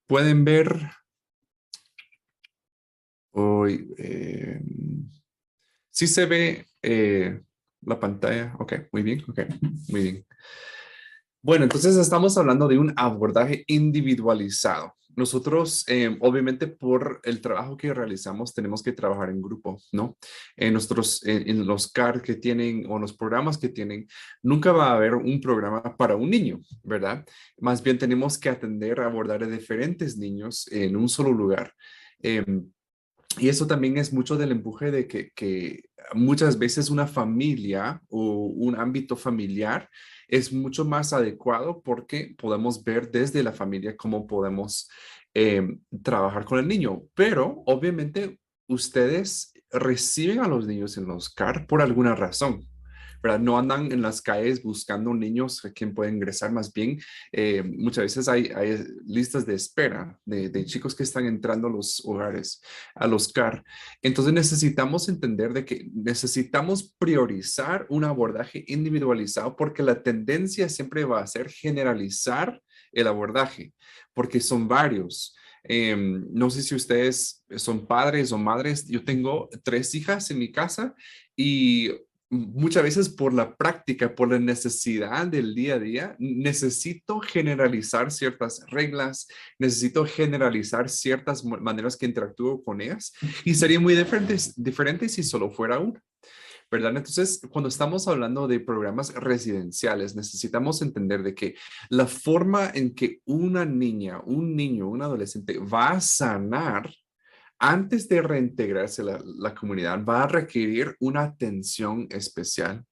Pueden ver hoy. Sí se ve la pantalla. Ok, muy bien. Ok, muy bien. Bueno, entonces estamos hablando de un abordaje individualizado. Nosotros, obviamente, por el trabajo que realizamos, tenemos que trabajar en grupo, ¿no? En los CAR que tienen o los programas que tienen, nunca va a haber un programa para un niño, ¿verdad? Más bien tenemos que atender a abordar a diferentes niños en un solo lugar. Em, y eso también es mucho del empuje de que muchas veces una familia o un ámbito familiar es mucho más adecuado porque podemos ver desde la familia cómo podemos trabajar con el niño. Pero obviamente ustedes reciben a los niños en los CAR por alguna razón. ¿Verdad? No andan en las calles buscando niños a quien pueden ingresar, más bien muchas veces hay listas de espera de chicos que están entrando a los hogares, a los CAR. Entonces necesitamos entender de que necesitamos priorizar un abordaje individualizado porque la tendencia siempre va a ser generalizar el abordaje, porque son varios. No sé si ustedes son padres o madres. Yo tengo tres hijas en mi casa y muchas veces por la práctica, por la necesidad del día a día, necesito generalizar ciertas reglas, necesito generalizar ciertas maneras que interactúo con ellas y sería muy diferente si solo fuera una. ¿Verdad? Entonces, cuando estamos hablando de programas residenciales, necesitamos entender de que la forma en que una niña, un niño, un adolescente va a sanar antes de reintegrarse a la comunidad, va a requerir una atención especial,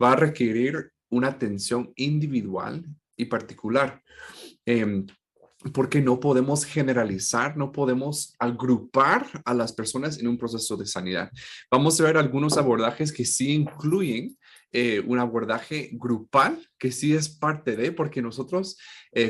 va a requerir una atención individual y particular. Em, Porque no podemos generalizar, no podemos agrupar a las personas en un proceso de sanidad. Vamos a ver algunos abordajes que sí incluyen un abordaje grupal, que sí es parte de, porque nosotros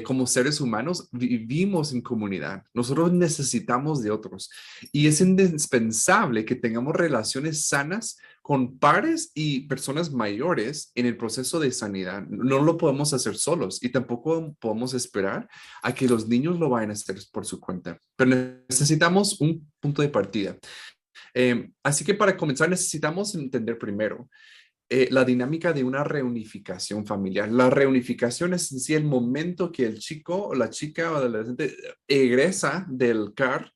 como seres humanos vivimos en comunidad, nosotros necesitamos de otros y es indispensable que tengamos relaciones sanas con pares y personas mayores en el proceso de sanidad. No lo podemos hacer solos y tampoco podemos esperar a que los niños lo vayan a hacer por su cuenta. Pero necesitamos un punto de partida. Así que para comenzar necesitamos entender primero la dinámica de una reunificación familiar. La reunificación es en sí el momento que el chico o la chica o el adolescente egresa del CAR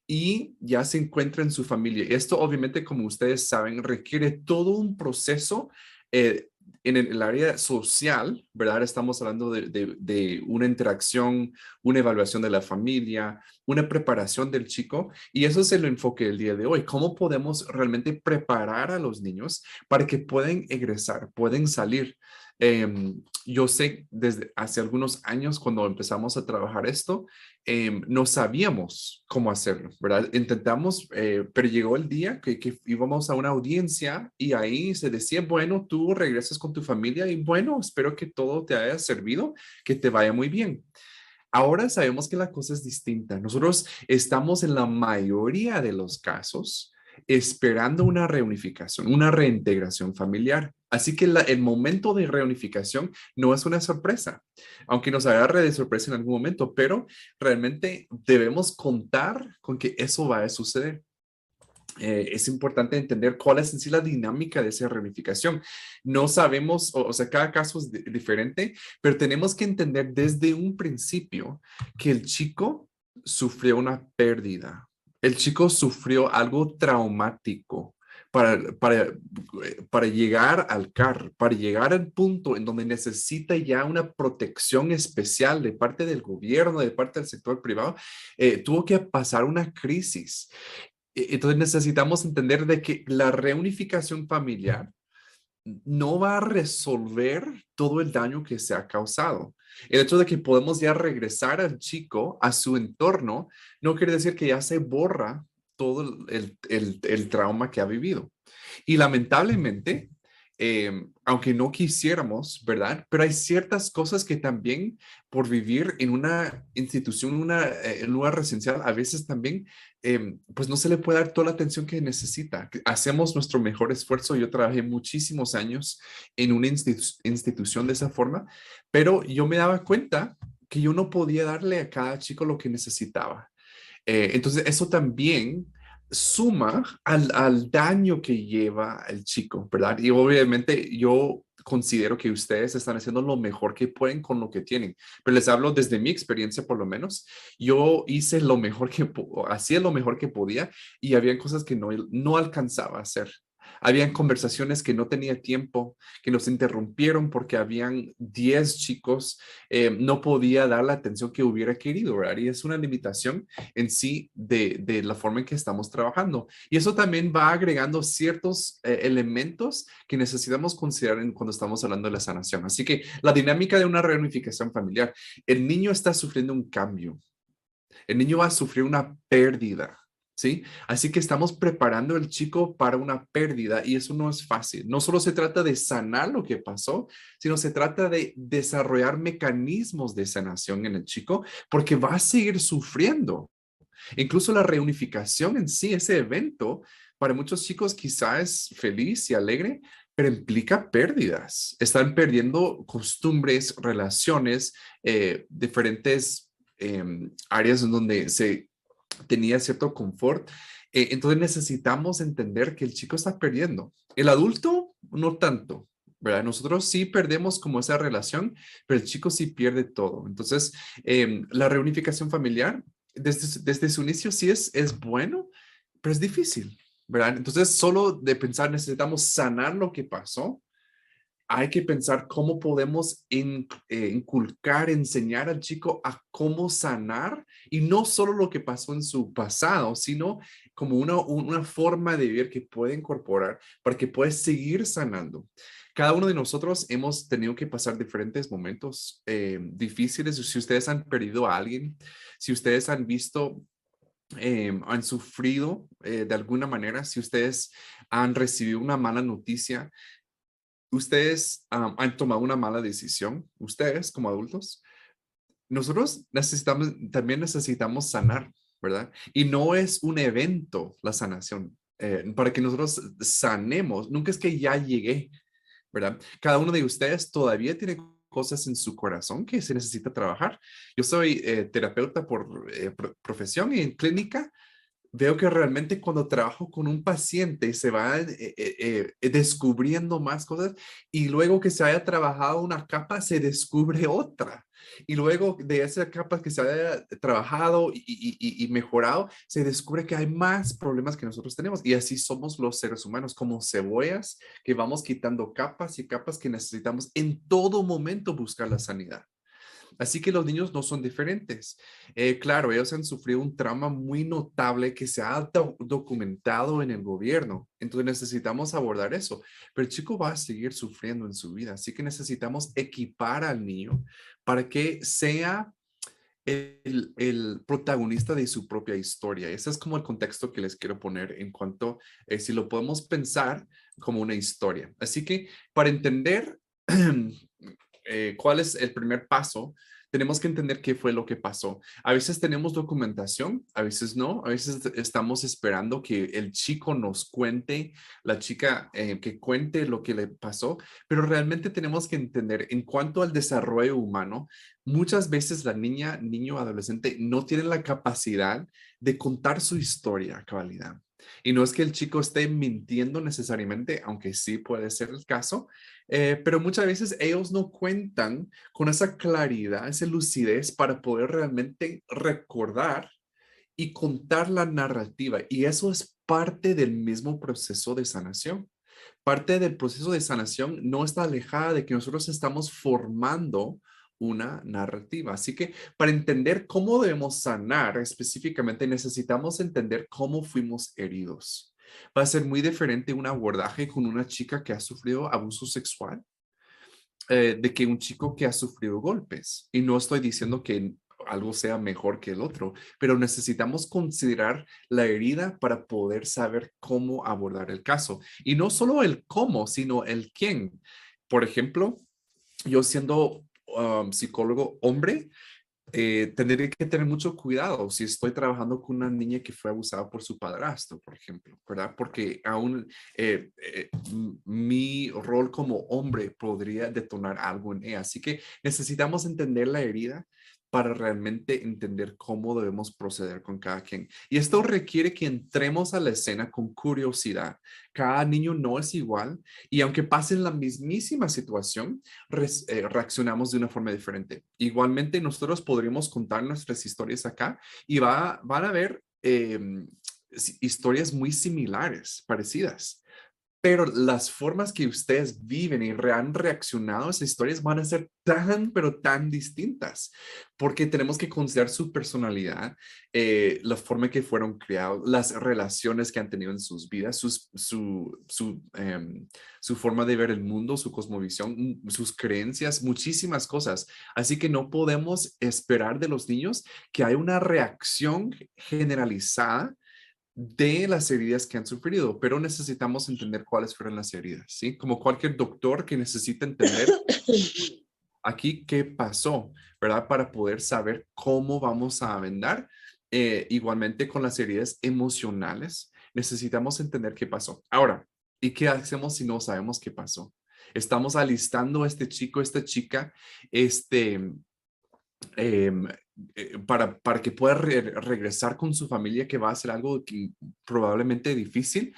y ya se encuentra en su familia. Esto obviamente, como ustedes saben, requiere todo un proceso eh, en el área social, ¿verdad? Estamos hablando de una interacción, una evaluación de la familia, una preparación del chico, y eso es el enfoque del día de hoy. ¿Cómo podemos realmente preparar a los niños para que puedan egresar, pueden salir? Yo sé desde hace algunos años cuando empezamos a trabajar esto, no sabíamos cómo hacerlo, ¿verdad? Intentamos, pero llegó el día que íbamos a una audiencia y ahí se decía, bueno, tú regresas con tu familia y bueno, espero que todo te haya servido, que te vaya muy bien. Ahora sabemos que la cosa es distinta. Nosotros estamos en la mayoría de los casos esperando una reunificación, una reintegración familiar. Así que el momento de reunificación no es una sorpresa, aunque nos agarre de sorpresa en algún momento, pero realmente debemos contar con que eso va a suceder. Es importante entender cuál es en sí la dinámica de esa reunificación. No sabemos, o sea, cada caso es diferente, pero tenemos que entender desde un principio que el chico sufrió una pérdida. El chico sufrió algo traumático para llegar al CAR, para llegar al punto en donde necesita ya una protección especial de parte del gobierno, de parte del sector privado, tuvo que pasar una crisis. Entonces necesitamos entender de que la reunificación familiar no va a resolver todo el daño que se ha causado. El hecho de que podemos ya regresar al chico a su entorno no quiere decir que ya se borra todo el trauma que ha vivido. Y lamentablemente, aunque no quisiéramos, ¿verdad? Pero hay ciertas cosas que también por vivir en una institución, en un lugar residencial, a veces también, pues no se le puede dar toda la atención que necesita. Hacemos nuestro mejor esfuerzo. Yo trabajé muchísimos años en una institución de esa forma, pero yo me daba cuenta que yo no podía darle a cada chico lo que necesitaba. Entonces, eso también suma al daño que lleva el chico, ¿verdad? Y obviamente yo considero que ustedes están haciendo lo mejor que pueden con lo que tienen, pero les hablo desde mi experiencia por lo menos. Yo hice lo mejor hacía lo mejor que podía y había cosas que no alcanzaba a hacer. Habían conversaciones que no tenía tiempo, que nos interrumpieron porque habían 10 chicos, no podía dar la atención que hubiera querido, ¿verdad? Y es una limitación en sí de la forma en que estamos trabajando. Y eso también va agregando ciertos elementos que necesitamos considerar cuando estamos hablando de la sanación. Así que la dinámica de una reunificación familiar, el niño está sufriendo un cambio, el niño va a sufrir una pérdida. ¿Sí? Así que estamos preparando al chico para una pérdida y eso no es fácil. No solo se trata de sanar lo que pasó, sino se trata de desarrollar mecanismos de sanación en el chico porque va a seguir sufriendo. Incluso la reunificación en sí, ese evento, para muchos chicos quizás es feliz y alegre, pero implica pérdidas. Están perdiendo costumbres, relaciones, diferentes áreas en donde se tenía cierto confort. Entonces necesitamos entender que el chico está perdiendo. El adulto, no tanto. ¿Verdad? Nosotros sí perdemos como esa relación, pero el chico sí pierde todo. Entonces, la reunificación familiar desde su inicio sí es bueno, pero es difícil, ¿verdad? Entonces, solo de pensar necesitamos sanar lo que pasó, hay que pensar cómo podemos inculcar, enseñar al chico a cómo sanar y no solo lo que pasó en su pasado, sino como una forma de vivir que puede incorporar para que pueda seguir sanando. Cada uno de nosotros hemos tenido que pasar diferentes momentos difíciles. Si ustedes han perdido a alguien, si ustedes han visto han sufrido de alguna manera, si ustedes han recibido una mala noticia, ustedes han tomado una mala decisión, ustedes como adultos, nosotros también necesitamos sanar, ¿verdad? Y no es un evento la sanación. Para que nosotros sanemos, nunca es que ya llegué, ¿verdad? Cada uno de ustedes todavía tiene cosas en su corazón que se necesita trabajar. Yo soy terapeuta por profesión y en clínica veo que realmente cuando trabajo con un paciente se va descubriendo más cosas y luego que se haya trabajado una capa se descubre otra. Y luego de esa capa que se haya trabajado y mejorado, se descubre que hay más problemas que nosotros tenemos. Y así somos los seres humanos, como cebollas que vamos quitando capas y capas que necesitamos en todo momento buscar la sanidad. Así que los niños no son diferentes. Claro, ellos han sufrido un trauma muy notable que se ha documentado en el gobierno. Entonces necesitamos abordar eso. Pero el chico va a seguir sufriendo en su vida. Así que necesitamos equipar al niño para que sea el protagonista de su propia historia. Ese es como el contexto que les quiero poner en cuanto si lo podemos pensar como una historia. Así que para entender cuál es el primer paso, tenemos que entender qué fue lo que pasó. A veces tenemos documentación, a veces no, a veces estamos esperando que el chico nos cuente, la chica que cuente lo que le pasó, pero realmente tenemos que entender en cuanto al desarrollo humano, muchas veces la niña, niño, adolescente no tiene la capacidad de contar su historia a cabalidad. Y no es que el chico esté mintiendo necesariamente, aunque sí puede ser el caso, pero muchas veces ellos no cuentan con esa claridad, esa lucidez para poder realmente recordar y contar la narrativa. Y eso es parte del mismo proceso de sanación. Parte del proceso de sanación no está alejada de que nosotros estamos formando una narrativa. Así que para entender cómo debemos sanar específicamente, necesitamos entender cómo fuimos heridos. Va a ser muy diferente un abordaje con una chica que ha sufrido abuso sexual de que un chico que ha sufrido golpes. Y no estoy diciendo que algo sea mejor que el otro, pero necesitamos considerar la herida para poder saber cómo abordar el caso. Y no solo el cómo, sino el quién. Por ejemplo, yo siendo psicólogo hombre, tendré que tener mucho cuidado si estoy trabajando con una niña que fue abusada por su padrastro, por ejemplo, ¿verdad? Porque aún mi rol como hombre podría detonar algo en ella. Así que necesitamos entender la herida para realmente entender cómo debemos proceder con cada quien. Y esto requiere que entremos a la escena con curiosidad. Cada niño no es igual y aunque pasen la mismísima situación, reaccionamos de una forma diferente. Igualmente, nosotros podríamos contar nuestras historias acá y van a haber historias muy similares, parecidas. Pero las formas que ustedes viven y han reaccionado a esas historias van a ser tan, pero tan distintas, porque tenemos que considerar su personalidad, la forma en que fueron criados, las relaciones que han tenido en sus vidas, su forma de ver el mundo, su cosmovisión, sus creencias, muchísimas cosas. Así que no podemos esperar de los niños que haya una reacción generalizada de las heridas que han sufrido, pero necesitamos entender cuáles fueron las heridas, ¿sí? Como cualquier doctor que necesita entender aquí qué pasó, ¿verdad? Para poder saber cómo vamos a vendar. Igualmente con las heridas emocionales, necesitamos entender qué pasó. Ahora, ¿y qué hacemos si no sabemos qué pasó? Estamos alistando a este chico, esta chica, este, em, para que pueda regresar con su familia, que va a ser algo que, probablemente difícil,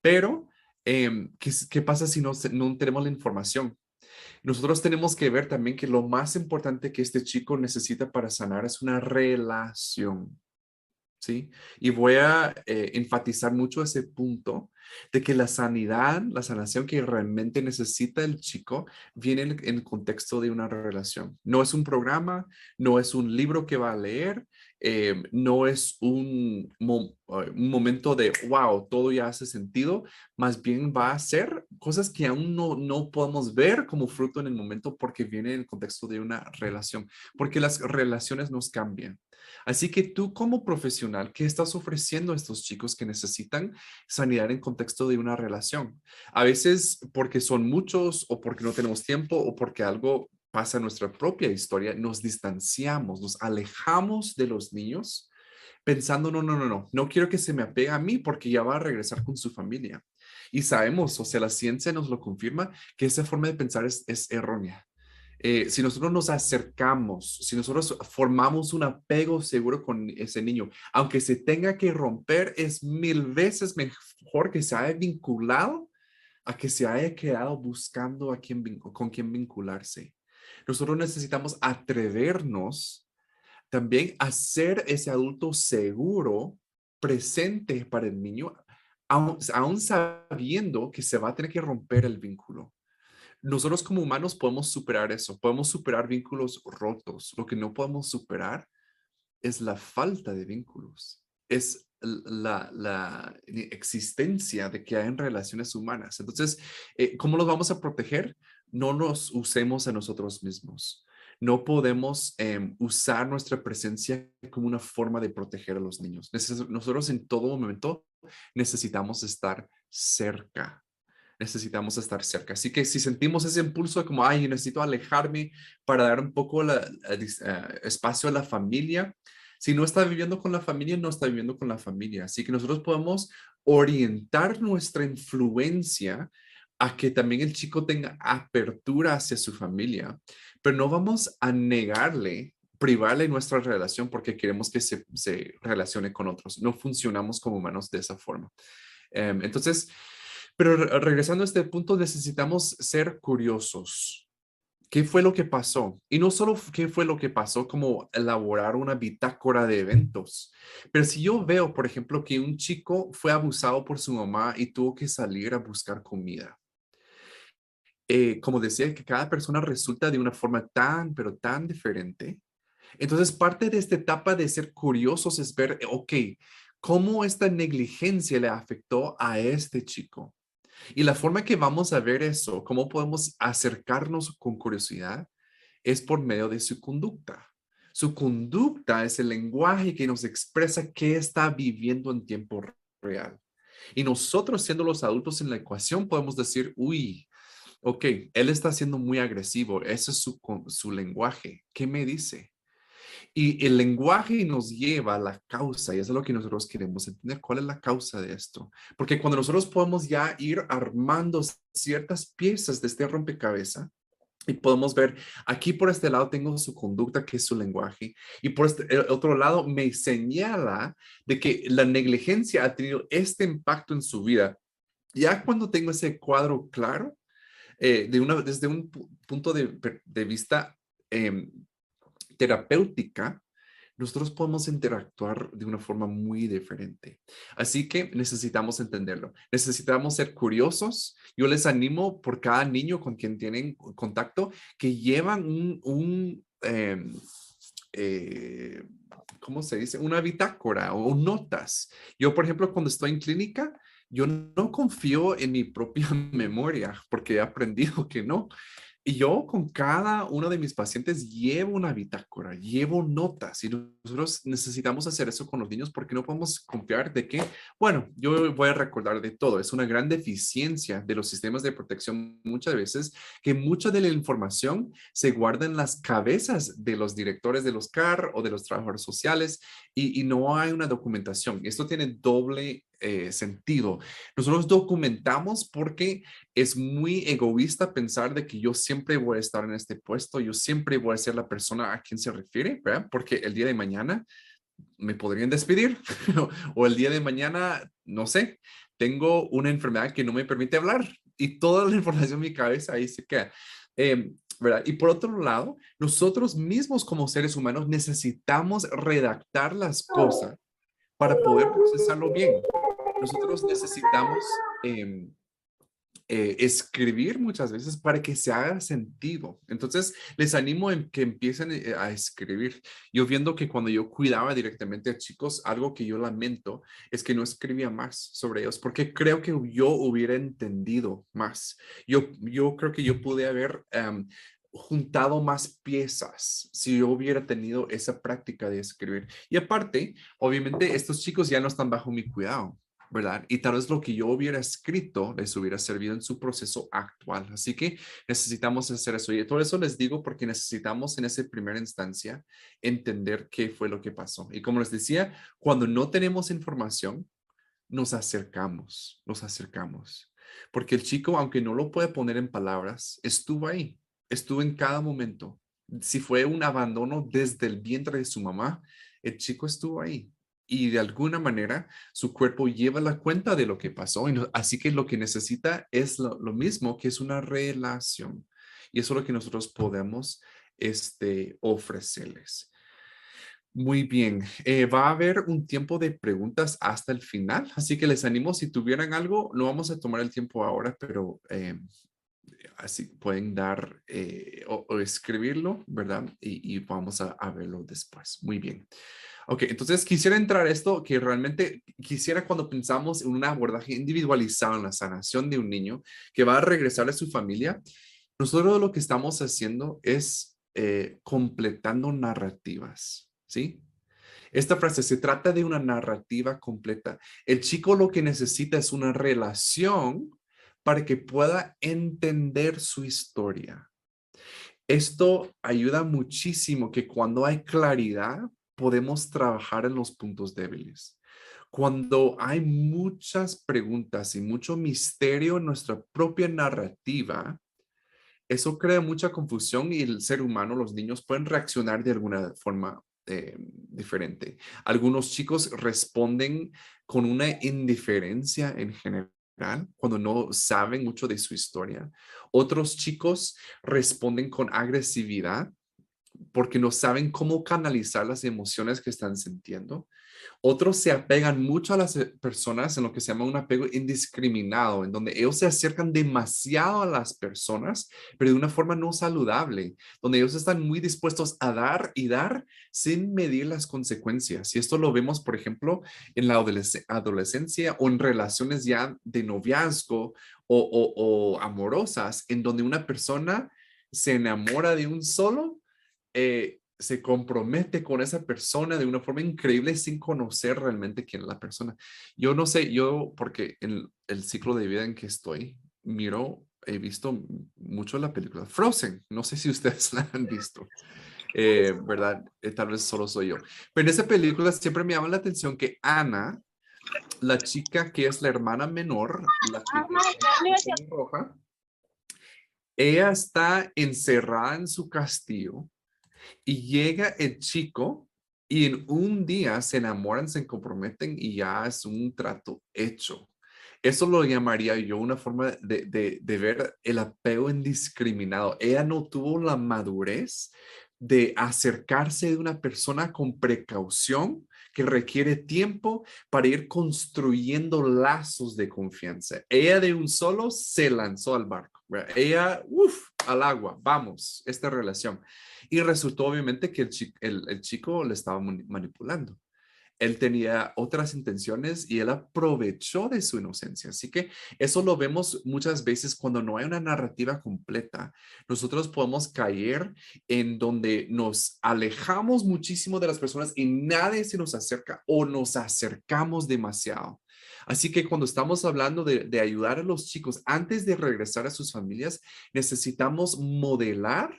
pero ¿qué pasa si no tenemos la información? Nosotros tenemos que ver también que lo más importante que este chico necesita para sanar es una relación. ¿Sí? Y voy a enfatizar mucho ese punto de que la sanidad, la sanación que realmente necesita el chico viene en el contexto de una relación. No es un programa, no es un libro que va a leer, no es un momento de, wow, todo ya hace sentido, más bien va a ser cosas que aún no podemos ver como fruto en el momento porque viene en el contexto de una relación, porque las relaciones nos cambian. Así que tú como profesional, ¿qué estás ofreciendo a estos chicos que necesitan sanidad en contexto de una relación? A veces porque son muchos o porque no tenemos tiempo o porque algo pasa en nuestra propia historia, nos distanciamos, nos alejamos de los niños pensando, no quiero que se me apegue a mí porque ya va a regresar con su familia. Y sabemos, o sea, la ciencia nos lo confirma, que esa forma de pensar es errónea. Si nosotros nos acercamos, si nosotros formamos un apego seguro con ese niño, aunque se tenga que romper, es mil veces mejor que se haya vinculado a que se haya quedado buscando con quién vincularse. Nosotros necesitamos atrevernos también a ser ese adulto seguro, presente para el niño, aún sabiendo que se va a tener que romper el vínculo. Nosotros como humanos podemos superar eso, podemos superar vínculos rotos. Lo que no podemos superar es la falta de vínculos, es la existencia de que hay en relaciones humanas. Entonces, ¿cómo los vamos a proteger? No nos usemos a nosotros mismos. No podemos usar nuestra presencia como una forma de proteger a los niños. Nosotros en todo momento necesitamos estar cerca, necesitamos estar cerca. Así que si sentimos ese impulso de como, ay, necesito alejarme para dar un poco espacio a la familia, si no está viviendo con la familia, no está viviendo con la familia. Así que nosotros podemos orientar nuestra influencia a que también el chico tenga apertura hacia su familia, pero no vamos a negarle, privarle nuestra relación porque queremos que se relacione con otros. No funcionamos como humanos de esa forma. Entonces, pero regresando a este punto, necesitamos ser curiosos. ¿Qué fue lo que pasó? Y no solo qué fue lo que pasó, como elaborar una bitácora de eventos, pero si yo veo, por ejemplo, que un chico fue abusado por su mamá y tuvo que salir a buscar comida. Como decía, que cada persona resulta de una forma tan, pero tan diferente. Entonces, parte de esta etapa de ser curiosos es ver, ok, cómo esta negligencia le afectó a este chico. Y la forma que vamos a ver eso, cómo podemos acercarnos con curiosidad, es por medio de su conducta. Su conducta es el lenguaje que nos expresa qué está viviendo en tiempo real. Y nosotros, siendo los adultos en la ecuación, podemos decir, uy, ok, él está siendo muy agresivo, ese es su lenguaje. ¿Qué me dice? Y el lenguaje nos lleva a la causa, y eso es lo que nosotros queremos entender. ¿Cuál es la causa de esto? Porque cuando nosotros podemos ya ir armando ciertas piezas de este rompecabezas, Y podemos ver, aquí por este lado tengo su conducta, que es su lenguaje, y por este el otro lado me señala de que la negligencia ha tenido este impacto en su vida. Ya cuando tengo ese cuadro claro, desde un punto de vista em, terapéutica, nosotros podemos interactuar de una forma muy diferente. Así que necesitamos entenderlo. Necesitamos ser curiosos. Yo les animo por cada niño con quien tienen contacto que llevan eh, ¿cómo se dice? Una bitácora o notas. Yo, por ejemplo, cuando estoy en clínica, yo no confío en mi propia memoria porque he aprendido que no. Y yo con cada uno de mis pacientes llevo una bitácora, llevo notas y nosotros necesitamos hacer eso con los niños porque no podemos confiar de que, bueno, yo voy a recordar de todo. Es una gran deficiencia de los sistemas de protección muchas veces que mucha de la información se guarda en las cabezas de los directores de los CAR o de los trabajadores sociales y no hay una documentación. Esto tiene doble sentido. Nosotros documentamos porque es muy egoísta pensar de que yo siempre voy a estar en este puesto, yo siempre voy a ser la persona a quien se refiere, ¿verdad? Porque el día de mañana me podrían despedir o el día de mañana, no sé, tengo una enfermedad que no me permite hablar y toda la información en mi cabeza ahí se queda. ¿Verdad? Y por otro lado, nosotros mismos como seres humanos necesitamos redactar las cosas para poder procesarlo bien. Nosotros necesitamos escribir muchas veces para que se haga sentido. Entonces, les animo en que empiecen a escribir. Yo viendo que cuando yo cuidaba directamente a chicos, algo que yo lamento es que no escribía más sobre ellos, porque creo que yo hubiera entendido más. Yo creo que yo pude haber juntado más piezas si yo hubiera tenido esa práctica de escribir. Y aparte, obviamente, estos chicos ya no están bajo mi cuidado. ¿Verdad? Y tal vez lo que yo hubiera escrito les hubiera servido en su proceso actual. Así que necesitamos hacer eso. Y todo eso les digo porque necesitamos en esa primera instancia entender qué fue lo que pasó. Y como les decía, cuando no tenemos información, nos acercamos. Porque el chico, aunque no lo puede poner en palabras, estuvo ahí, estuvo en cada momento. Si fue un abandono desde el vientre de su mamá, el chico estuvo ahí. Y de alguna manera su cuerpo lleva la cuenta de lo que pasó. Así que lo que necesita es lo mismo, que es una relación. Y eso es lo que nosotros podemos ofrecerles. Muy bien, va a haber un tiempo de preguntas hasta el final, así que les animo, si tuvieran algo, no vamos a tomar el tiempo ahora, pero así pueden dar o escribirlo, ¿verdad? Y vamos a verlo después. Muy bien. Ok, entonces quisiera entrar a esto que realmente quisiera cuando pensamos en un abordaje individualizado en la sanación de un niño que va a regresar a su familia, nosotros lo que estamos haciendo es completando narrativas, ¿sí? Esta frase se trata de una narrativa completa. El chico lo que necesita es una relación para que pueda entender su historia. Esto ayuda muchísimo que cuando hay claridad podemos trabajar en los puntos débiles. Cuando hay muchas preguntas y mucho misterio en nuestra propia narrativa, eso crea mucha confusión y el ser humano, los niños, pueden reaccionar de alguna forma diferente. Algunos chicos responden con una indiferencia en general cuando no saben mucho de su historia. Otros chicos responden con agresividad porque no saben cómo canalizar las emociones que están sintiendo. Otros se apegan mucho a las personas en lo que se llama un apego indiscriminado, en donde ellos se acercan demasiado a las personas, pero de una forma no saludable, donde ellos están muy dispuestos a dar y dar sin medir las consecuencias. Y esto lo vemos, por ejemplo, en la adolescencia o en relaciones ya de noviazgo o amorosas, en donde una persona se enamora de un solo se compromete con esa persona de una forma increíble sin conocer realmente quién es la persona. Yo no sé, yo, porque en el ciclo de vida en que estoy, he visto mucho la película Frozen. No sé si ustedes la han visto, ¿verdad? Tal vez solo soy yo. Pero en esa película siempre me llama la atención que Ana, la chica que es la hermana menor, la que tiene la pelo roja, Ella está encerrada en su castillo y llega el chico y en un día se enamoran, se comprometen y ya es un trato hecho. Eso lo llamaría yo una forma de ver el apego indiscriminado. Ella no tuvo la madurez de acercarse de una persona con precaución que requiere tiempo para ir construyendo lazos de confianza. Ella de un solo se lanzó al barco. ¿Verdad? Ella, uff, al agua, vamos, esta relación. Y resultó obviamente que el chico le estaba manipulando. Él tenía otras intenciones y él aprovechó de su inocencia. Así que eso lo vemos muchas veces cuando no hay una narrativa completa. Nosotros podemos caer en donde nos alejamos muchísimo de las personas y nadie se nos acerca o nos acercamos demasiado. Así que cuando estamos hablando de ayudar a los chicos antes de regresar a sus familias, necesitamos modelar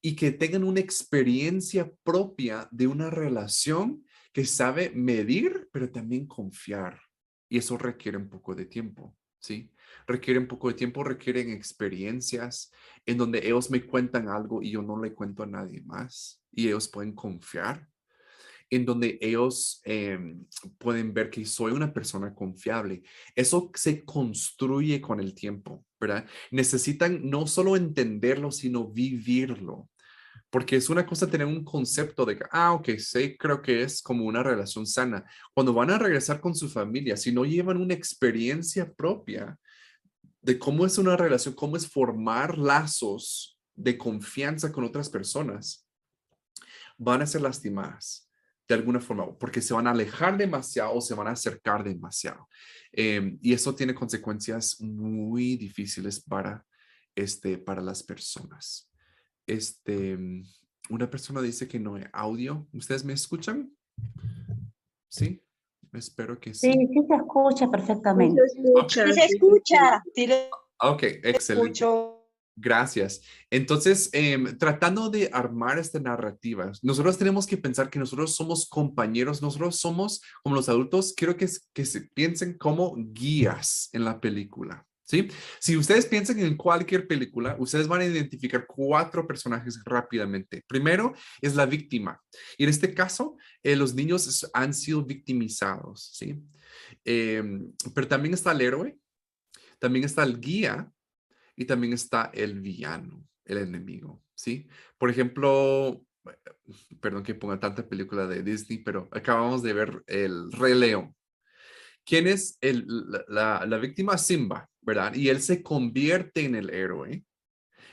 y que tengan una experiencia propia de una relación que sabe medir, pero también confiar. Y eso requiere un poco de tiempo, ¿sí? Requiere un poco de tiempo, requieren experiencias en donde ellos me cuentan algo y yo no le cuento a nadie más y ellos pueden confiar, en donde ellos pueden ver que soy una persona confiable. Eso se construye con el tiempo, ¿verdad? Necesitan no solo entenderlo, sino vivirlo. Porque es una cosa tener un concepto de que, ok, sí, creo que es como una relación sana. Cuando van a regresar con su familia, si no llevan una experiencia propia de cómo es una relación, cómo es formar lazos de confianza con otras personas, van a ser lastimadas de alguna forma, porque se van a alejar demasiado o se van a acercar demasiado. Y eso tiene consecuencias muy difíciles para las personas. Este, una persona dice que no hay audio. ¿Ustedes me escuchan? Sí, espero que Sí, sí. sí se escucha Sí se perfectamente. Ok, escucha, Sí se sí se escucha. escucha, sí le ok, excelente. escucho. Gracias. Entonces, tratando de armar esta narrativa, nosotros tenemos que pensar que nosotros somos compañeros, nosotros somos, como los adultos, quiero que se piensen como guías en la película. ¿Sí? Si ustedes piensan en cualquier película, ustedes van a identificar cuatro personajes rápidamente. Primero es la víctima. Y en este caso, los niños han sido victimizados, ¿sí? Pero también está el héroe, también está el guía y también está el villano, el enemigo, ¿sí? Por ejemplo, perdón que ponga tanta película de Disney, pero acabamos de ver El Rey León. ¿Quién es la víctima? Simba, ¿verdad? Y él se convierte en el héroe.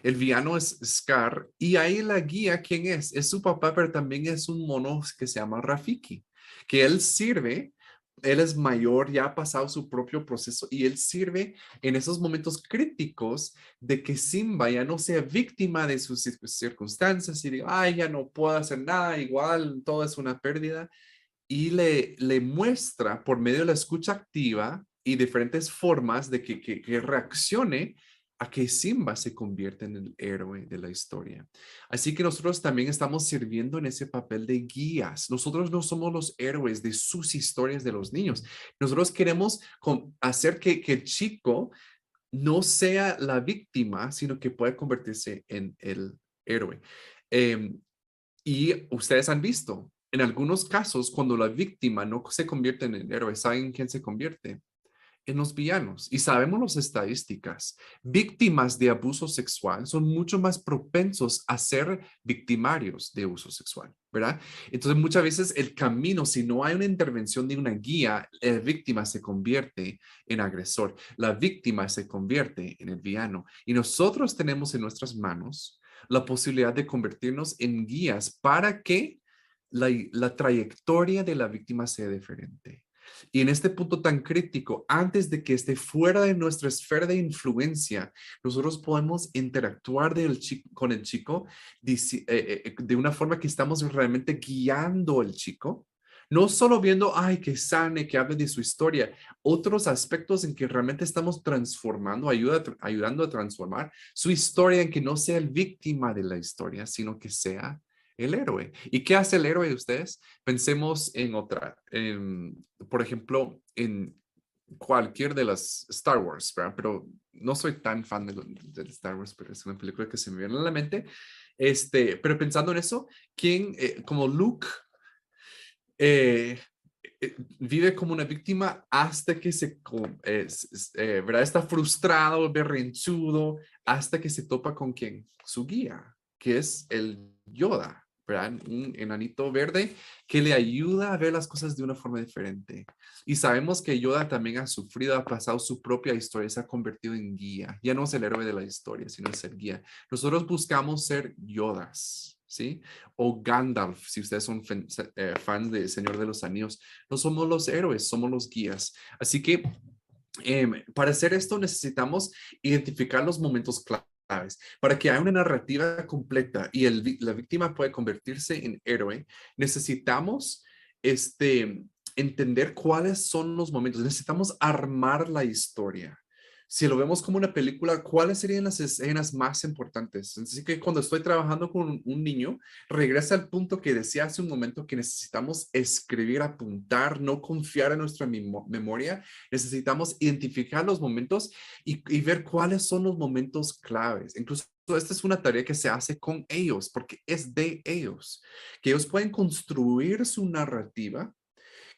El villano es Scar y ahí la guía, ¿quién es? Es su papá, pero también es un mono que se llama Rafiki, que él sirve, él es mayor, ya ha pasado su propio proceso y él sirve en esos momentos críticos de que Simba ya no sea víctima de sus circunstancias y diga, ay, ya no puedo hacer nada, igual todo es una pérdida y le muestra por medio de la escucha activa y diferentes formas de que reaccione a que Simba se convierta en el héroe de la historia. Así que nosotros también estamos sirviendo en ese papel de guías. Nosotros no somos los héroes de sus historias de los niños. Nosotros queremos hacer que el chico no sea la víctima, sino que pueda convertirse en el héroe. Em, y ustedes han visto, en algunos casos, cuando la víctima no se convierte en el héroe, ¿saben quién se convierte? En los villanos. Y sabemos las estadísticas. Víctimas de abuso sexual son mucho más propensos a ser victimarios de abuso sexual, ¿verdad? Entonces, muchas veces el camino, si no hay una intervención de una guía, la víctima se convierte en agresor. La víctima se convierte en el villano. Y nosotros tenemos en nuestras manos la posibilidad de convertirnos en guías para que la trayectoria de la víctima sea diferente. Y en este punto tan crítico, antes de que esté fuera de nuestra esfera de influencia, nosotros podemos interactuar con el chico de una forma que estamos realmente guiando al chico. No solo viendo, ay, que sane, que hable de su historia, otros aspectos en que realmente estamos transformando, ayudando a transformar su historia en que no sea el víctima de la historia, sino que sea el héroe. ¿Y qué hace el héroe de ustedes? Pensemos en otra. Por ejemplo, en cualquier de las Star Wars, ¿verdad? Pero no soy tan fan de Star Wars, pero es una película que se me viene a la mente. Pero pensando en eso, ¿quién, como Luke, eh, vive como una víctima hasta que ¿verdad? Está frustrado, berrinchudo, hasta que se topa con quién? Su guía, que es el Yoda, ¿verdad? Un enanito verde que le ayuda a ver las cosas de una forma diferente. Y sabemos que Yoda también ha sufrido, ha pasado su propia historia, se ha convertido en guía. Ya no es el héroe de la historia, sino es el guía. Nosotros buscamos ser Yodas, ¿sí? O Gandalf, si ustedes son fans de Señor de los Anillos. No somos los héroes, somos los guías. Así que para hacer esto necesitamos identificar los momentos claves. Para que haya una narrativa completa y la víctima pueda convertirse en héroe, necesitamos entender cuáles son los momentos. Necesitamos armar la historia. Si lo vemos como una película, ¿cuáles serían las escenas más importantes? Así que cuando estoy trabajando con un niño, regresa al punto que decía hace un momento que necesitamos escribir, apuntar, no confiar en nuestra memoria. Necesitamos identificar los momentos y ver cuáles son los momentos claves. Incluso esta es una tarea que se hace con ellos, porque es de ellos, que ellos pueden construir su narrativa,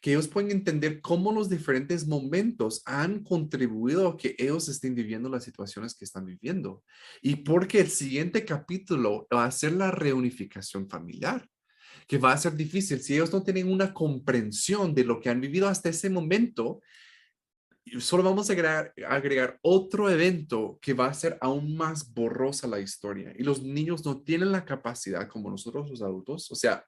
que ellos pueden entender cómo los diferentes momentos han contribuido a que ellos estén viviendo las situaciones que están viviendo. Y porque el siguiente capítulo va a ser la reunificación familiar, que va a ser difícil. Si ellos no tienen una comprensión de lo que han vivido hasta ese momento, solo vamos a agregar otro evento que va a ser aún más borrosa la historia. Y los niños no tienen la capacidad, como nosotros los adultos, o sea,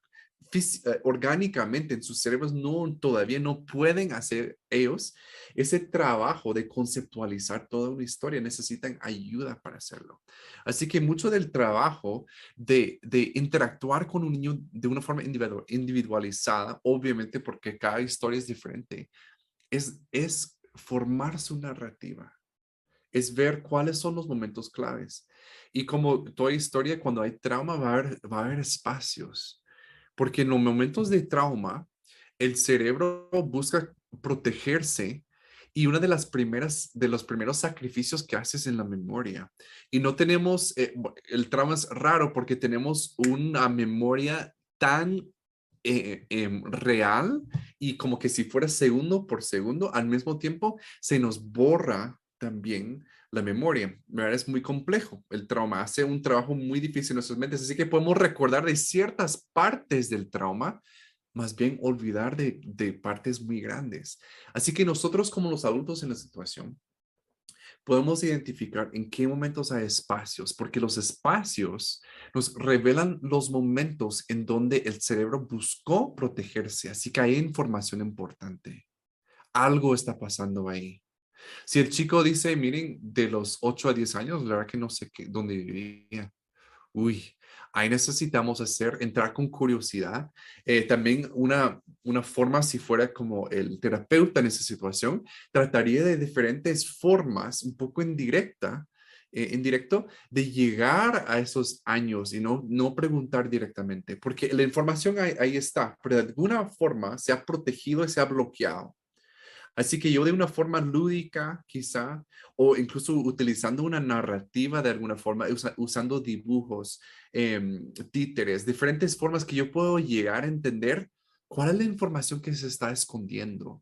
orgánicamente en sus cerebros todavía no pueden hacer ellos ese trabajo de conceptualizar toda una historia. Necesitan ayuda para hacerlo. Así que mucho del trabajo de interactuar con un niño de una forma individualizada, obviamente porque cada historia es diferente, es formar su narrativa, es ver cuáles son los momentos claves. Y como toda historia, cuando hay trauma, va a haber espacios, porque en los momentos de trauma, el cerebro busca protegerse y una de los primeros sacrificios que haces en la memoria. Y no tenemos, el trauma es raro porque tenemos una memoria tan real y como que si fuera segundo por segundo, al mismo tiempo se nos borra también la memoria. ¿Verdad? Es muy complejo. El trauma hace un trabajo muy difícil en nuestras mentes, así que podemos recordar de ciertas partes del trauma, más bien olvidar de partes muy grandes. Así que nosotros como los adultos en la situación, podemos identificar en qué momentos hay espacios, porque los espacios nos revelan los momentos en donde el cerebro buscó protegerse, así que hay información importante. Algo está pasando ahí. Si el chico dice, miren, de los 8 a 10 años, la verdad que no sé dónde vivía. Uy, ahí necesitamos entrar con curiosidad. También una forma, si fuera como el terapeuta en esa situación, trataría de diferentes formas, un poco en directo, de llegar a esos años y no preguntar directamente, porque la información ahí está, pero de alguna forma se ha protegido y se ha bloqueado. Así que yo de una forma lúdica, quizá, o incluso utilizando una narrativa de alguna forma, usando dibujos, títeres, diferentes formas que yo puedo llegar a entender cuál es la información que se está escondiendo.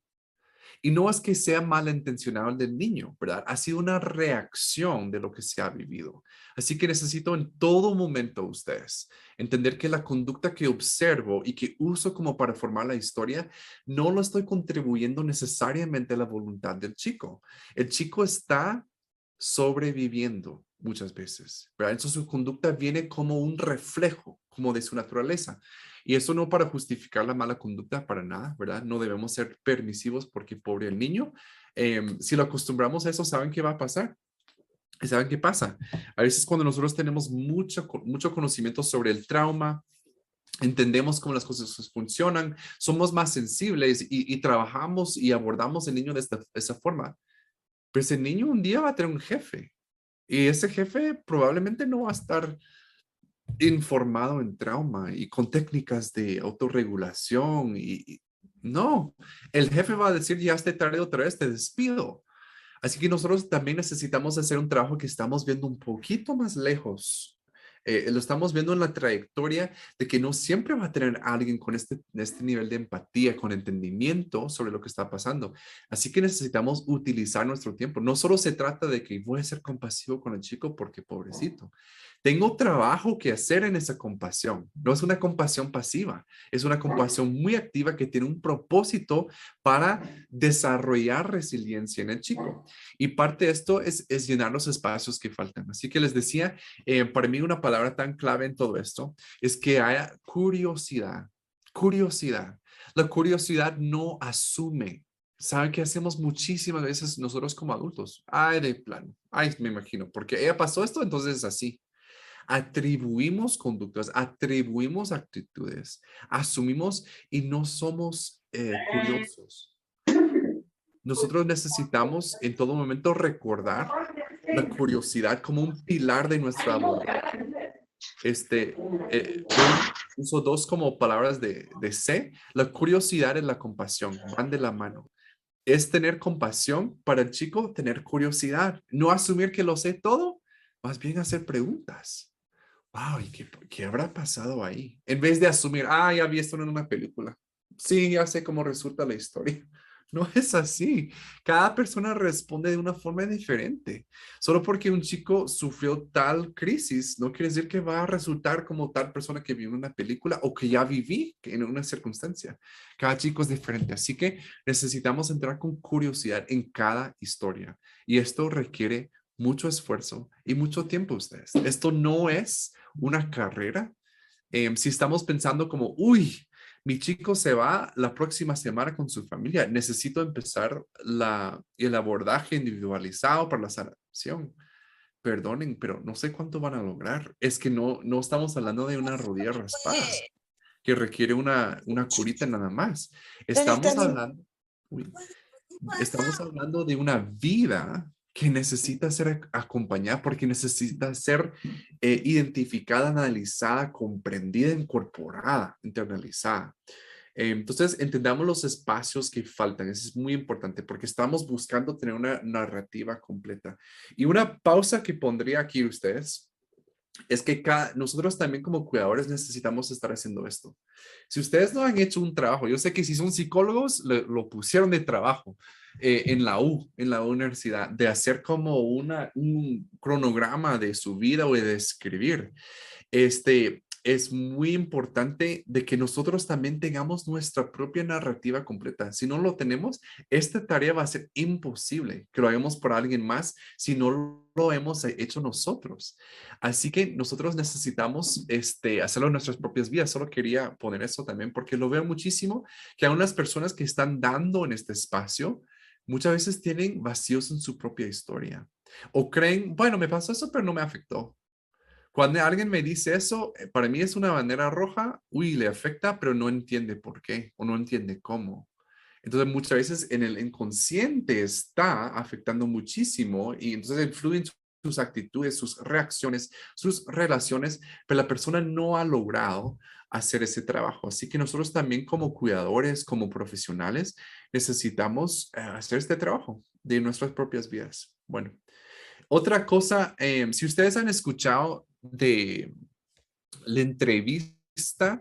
Y no es que sea malintencionado el del niño, ¿verdad? Ha sido una reacción de lo que se ha vivido. Así que necesito en todo momento ustedes entender que la conducta que observo y que uso como para formar la historia, no lo estoy contribuyendo necesariamente a la voluntad del chico. El chico está sobreviviendo muchas veces, ¿verdad? Entonces su conducta viene como un reflejo, como de su naturaleza. Y eso no para justificar la mala conducta para nada, ¿verdad? No debemos ser permisivos porque pobre el niño. Si lo acostumbramos a eso, ¿saben qué va a pasar? ¿Y saben qué pasa? A veces cuando nosotros tenemos mucho conocimiento sobre el trauma, entendemos cómo las cosas funcionan, somos más sensibles y trabajamos y abordamos el niño de esa forma. Pero ese niño un día va a tener un jefe y ese jefe probablemente no va a estar informado en trauma y con técnicas de autorregulación y No, el jefe va a decir, ya esté tarde otra vez, te despido. Así que nosotros también necesitamos hacer un trabajo que estamos viendo un poquito más lejos. Lo estamos viendo en la trayectoria de que no siempre va a tener alguien con este nivel de empatía, con entendimiento sobre lo que está pasando. Así que necesitamos utilizar nuestro tiempo. No solo se trata de que voy a ser compasivo con el chico porque pobrecito. Tengo trabajo que hacer en esa compasión. No es una compasión pasiva, es una compasión muy activa que tiene un propósito para desarrollar resiliencia en el chico. Y parte de esto es llenar los espacios que faltan. Así que les decía, para mí una palabra tan clave en todo esto es que haya curiosidad. Curiosidad. La curiosidad no asume. ¿Saben qué hacemos muchísimas veces nosotros como adultos? Ay, de plano. Ay, me imagino, porque ella pasó esto, entonces es así. Atribuimos conductas, atribuimos actitudes, asumimos y no somos curiosos. Nosotros necesitamos en todo momento recordar la curiosidad como un pilar de nuestra abordaje. Uso dos como palabras de C. La curiosidad y la compasión van de la mano. Es tener compasión para el chico, tener curiosidad, no asumir que lo sé todo, más bien hacer preguntas. Wow, ¿y qué habrá pasado ahí? En vez de asumir, ya vi esto en una película. Sí, ya sé cómo resulta la historia. No es así. Cada persona responde de una forma diferente. Solo porque un chico sufrió tal crisis, no quiere decir que va a resultar como tal persona que vio en una película o que ya viví en una circunstancia. Cada chico es diferente. Así que necesitamos entrar con curiosidad en cada historia. Y esto requiere mucho esfuerzo y mucho tiempo ustedes. Esto no es una carrera. Si estamos pensando como, uy, mi chico se va la próxima semana con su familia, necesito empezar el abordaje individualizado para la sanación. Perdonen, pero no sé cuánto van a lograr. Es que no estamos hablando de una rodilla raspada que requiere una curita nada más. Estamos hablando, uy, estamos hablando de una vida que necesita ser acompañada porque necesita ser identificada, analizada, comprendida, incorporada, internalizada. Entonces, entendamos los espacios que faltan. Eso es muy importante porque estamos buscando tener una narrativa completa. Y una pausa que pondría aquí ustedes es que nosotros también como cuidadores necesitamos estar haciendo esto. Si ustedes no han hecho un trabajo, yo sé que si son psicólogos, lo pusieron de trabajo en la universidad, de hacer como un cronograma de su vida o de escribir. Es muy importante de que nosotros también tengamos nuestra propia narrativa completa. Si no lo tenemos, esta tarea va a ser imposible que lo hagamos por alguien más si no lo hemos hecho nosotros. Así que nosotros necesitamos hacerlo en nuestras propias vidas. Solo quería poner eso también porque lo veo muchísimo que a unas personas que están dando en este espacio muchas veces tienen vacíos en su propia historia o creen, bueno, me pasó eso, pero no me afectó. Cuando alguien me dice eso, para mí es una bandera roja, uy, le afecta, pero no entiende por qué o no entiende cómo. Entonces, muchas veces en el inconsciente está afectando muchísimo y entonces influyen sus actitudes, sus reacciones, sus relaciones, pero la persona no ha logrado hacer ese trabajo. Así que nosotros también como cuidadores, como profesionales, necesitamos hacer este trabajo de nuestras propias vidas. Bueno, otra cosa, si ustedes han escuchado de la entrevista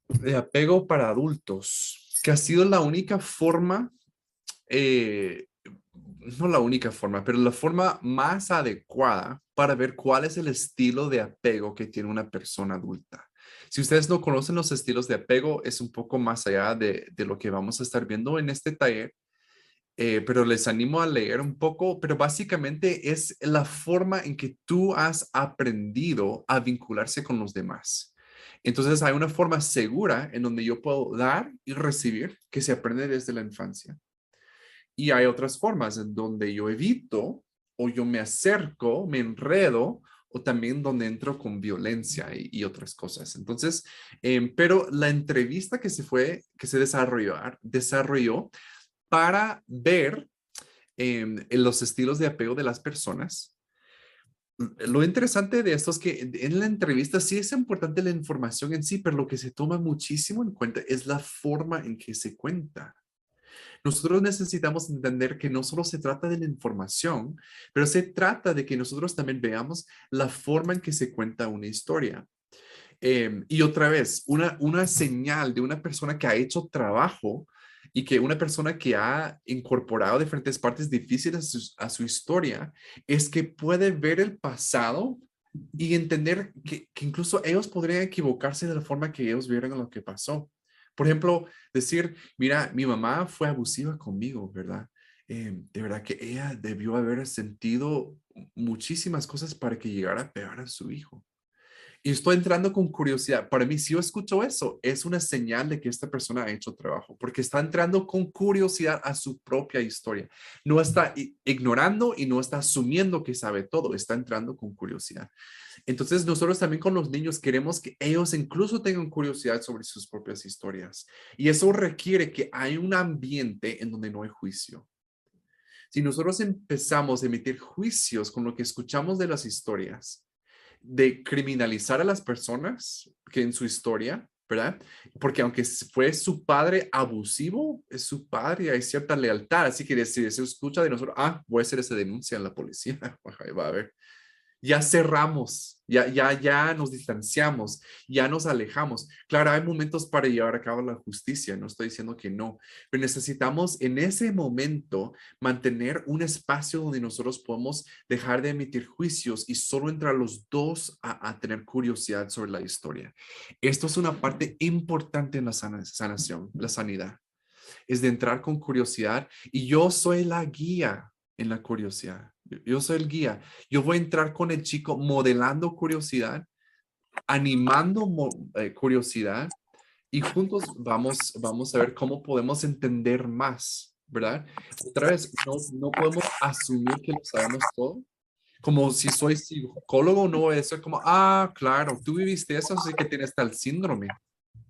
de apego para adultos, que ha sido la única forma, eh, no la única forma, pero la forma más adecuada para ver cuál es el estilo de apego que tiene una persona adulta. Si ustedes no conocen los estilos de apego, es un poco más allá de lo que vamos a estar viendo en este taller. Pero les animo a leer un poco, pero básicamente es la forma en que tú has aprendido a vincularse con los demás. Entonces hay una forma segura en donde yo puedo dar y recibir que se aprende desde la infancia. Y hay otras formas en donde yo evito o yo me acerco, me enredo o también donde entro con violencia y otras cosas. Entonces, pero la entrevista que se desarrolló para ver en los estilos de apego de las personas, Lo interesante de esto es que en la entrevista sí es importante la información en sí, pero lo que se toma muchísimo en cuenta es la forma en que se cuenta. Nosotros necesitamos entender que no solo se trata de la información, pero se trata de que nosotros también veamos la forma en que se cuenta una historia. Y otra vez, una señal de una persona que ha hecho trabajo y que una persona que ha incorporado diferentes partes difíciles a su historia es que puede ver el pasado y entender que incluso ellos podrían equivocarse de la forma que ellos vieron lo que pasó. Por ejemplo, decir, mira, mi mamá fue abusiva conmigo, ¿verdad? De verdad que ella debió haber sentido muchísimas cosas para que llegara a pegar a su hijo. Y estoy entrando con curiosidad. Para mí, si yo escucho eso, es una señal de que esta persona ha hecho trabajo, porque está entrando con curiosidad a su propia historia. No está ignorando y no está asumiendo que sabe todo, está entrando con curiosidad. Entonces, nosotros también con los niños queremos que ellos incluso tengan curiosidad sobre sus propias historias. Y eso requiere que hay un ambiente en donde no hay juicio. Si nosotros empezamos a emitir juicios con lo que escuchamos de las historias, de criminalizar a las personas que en su historia, ¿verdad? Porque aunque fue su padre abusivo, es su padre y hay cierta lealtad. Así que si se escucha de nosotros, voy a hacer esa denuncia en la policía, ahí va a ver, ya cerramos, ya nos distanciamos, ya nos alejamos. Claro, hay momentos para llevar a cabo la justicia, no estoy diciendo que no, pero necesitamos en ese momento mantener un espacio donde nosotros podemos dejar de emitir juicios y solo entrar los dos a tener curiosidad sobre la historia. Esto es una parte importante en la sanación, la sanidad, es de entrar con curiosidad y yo soy la guía en la curiosidad. Yo soy el guía. Yo voy a entrar con el chico modelando curiosidad, animando curiosidad y juntos vamos a ver cómo podemos entender más, ¿verdad? Otra vez, no podemos asumir que lo sabemos todo. Como si soy psicólogo, no voy a ser como, claro, tú viviste eso, así que tienes tal síndrome.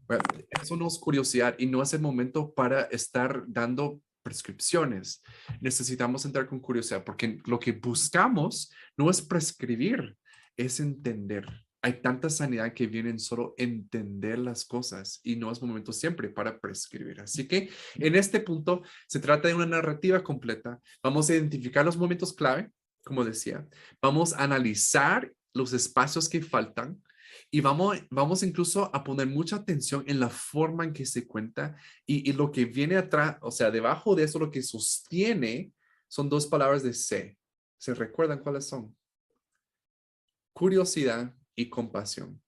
Bueno, eso no es curiosidad y no es el momento para estar dando prescripciones. Necesitamos entrar con curiosidad porque lo que buscamos no es prescribir, es entender. Hay tanta sanidad que viene en solo entender las cosas y no es momento siempre para prescribir. Así que en este punto se trata de una narrativa completa. Vamos a identificar los momentos clave, como decía. Vamos a analizar los espacios que faltan y vamos incluso a poner mucha atención en la forma en que se cuenta y lo que viene atrás, o sea, debajo de eso lo que sostiene son dos palabras de C. ¿Se recuerdan cuáles son? Curiosidad y compasión.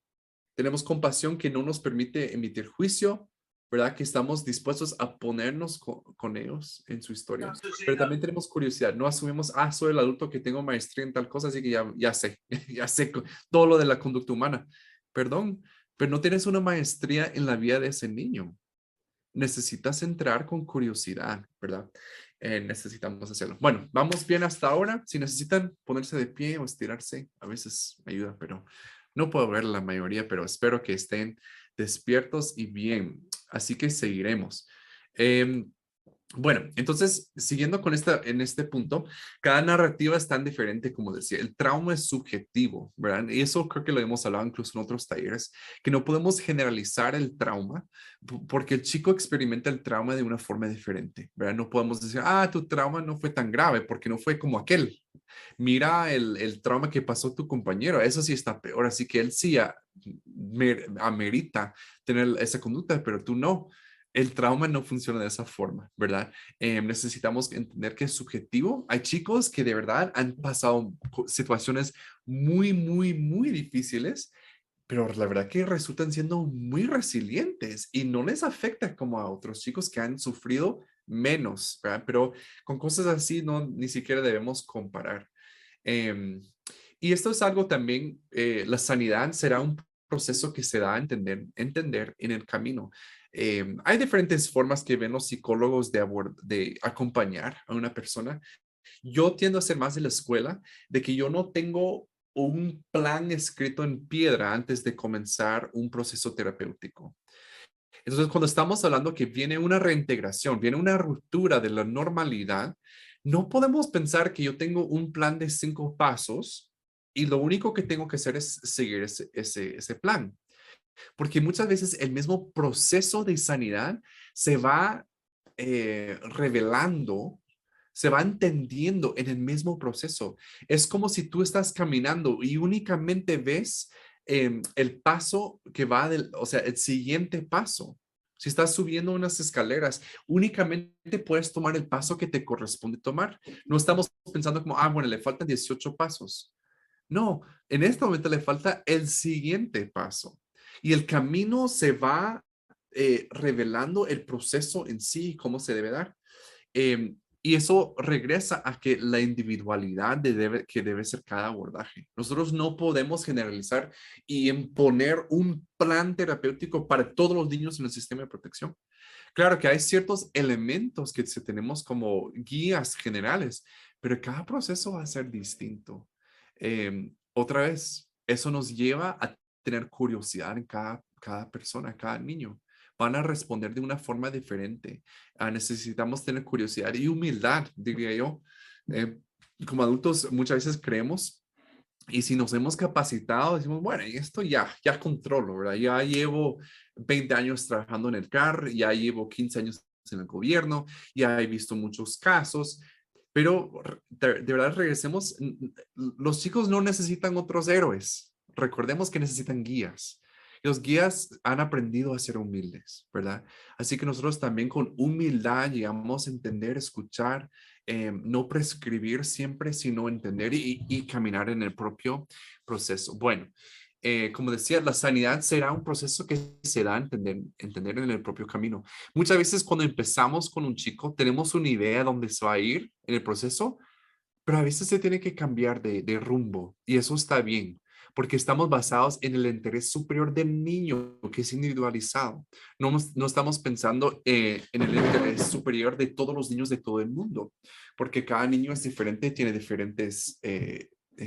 Tenemos compasión que no nos permite emitir juicio, ¿verdad? Que estamos dispuestos a ponernos con ellos en su historia. Pero también tenemos curiosidad. No asumimos, soy el adulto que tengo maestría en tal cosa, así que ya sé, ya sé todo lo de la conducta humana. Perdón, pero no tienes una maestría en la vida de ese niño. Necesitas entrar con curiosidad, ¿verdad? Necesitamos hacerlo. Bueno, vamos bien hasta ahora. Si necesitan ponerse de pie o estirarse, a veces me ayuda, pero no puedo ver la mayoría, pero espero que estén despiertos y bien. Así que seguiremos. Em, bueno, entonces, siguiendo con en este punto, cada narrativa es tan diferente, como decía, el trauma es subjetivo, ¿verdad? Y eso creo que lo hemos hablado incluso en otros talleres, que no podemos generalizar el trauma porque el chico experimenta el trauma de una forma diferente, ¿verdad? No podemos decir, tu trauma no fue tan grave porque no fue como aquel. Mira el trauma que pasó tu compañero, eso sí está peor, así que él sí amerita tener esa conducta, pero tú no. El trauma no funciona de esa forma, ¿verdad? Necesitamos entender que es subjetivo. Hay chicos que de verdad han pasado situaciones muy, muy, muy difíciles, pero la verdad que resultan siendo muy resilientes y no les afecta como a otros chicos que han sufrido menos, ¿verdad? Pero con cosas así no ni siquiera debemos comparar. Em, y esto es algo también, la sanidad será un proceso que se da a entender en el camino. Hay diferentes formas que ven los psicólogos de acompañar a una persona. Yo tiendo a ser más de la escuela, de que yo no tengo un plan escrito en piedra antes de comenzar un proceso terapéutico. Entonces, cuando estamos hablando que viene una reintegración, viene una ruptura de la normalidad, no podemos pensar que yo tengo un plan de 5 pasos y lo único que tengo que hacer es seguir ese plan. Porque muchas veces el mismo proceso de sanidad se va revelando, se va entendiendo en el mismo proceso. Es como si tú estás caminando y únicamente ves el paso que va o sea, el siguiente paso. Si estás subiendo unas escaleras, únicamente puedes tomar el paso que te corresponde tomar. No estamos pensando como, bueno, le faltan 18 pasos. No, en este momento le falta el siguiente paso. Y el camino se va revelando el proceso en sí, cómo se debe dar. Y eso regresa a que la individualidad que debe ser cada abordaje. Nosotros no podemos generalizar y imponer un plan terapéutico para todos los niños en el sistema de protección. Claro que hay ciertos elementos que tenemos como guías generales, pero cada proceso va a ser distinto. Otra vez, eso nos lleva a tener curiosidad en cada persona, cada niño. Van a responder de una forma diferente. Necesitamos tener curiosidad y humildad, diría yo. Eh, como adultos muchas veces creemos y si nos hemos capacitado, decimos, bueno, y esto ya controlo, ¿verdad? Ya llevo 20 años trabajando en el CAR, ya llevo 15 años en el gobierno, ya he visto muchos casos, pero de verdad regresemos, los chicos no necesitan otros héroes, recordemos que necesitan guías. Los guías han aprendido a ser humildes, ¿verdad? Así que nosotros también con humildad llegamos a entender, escuchar, no prescribir siempre, sino entender y caminar en el propio proceso. Bueno, como decía, la sanidad será un proceso que se da a entender en el propio camino. Muchas veces cuando empezamos con un chico, tenemos una idea de dónde se va a ir en el proceso, pero a veces se tiene que cambiar de rumbo y eso está bien, porque estamos basados en el interés superior del niño, que es individualizado. No estamos pensando en el interés superior de todos los niños de todo el mundo, porque cada niño es diferente, tiene diferentes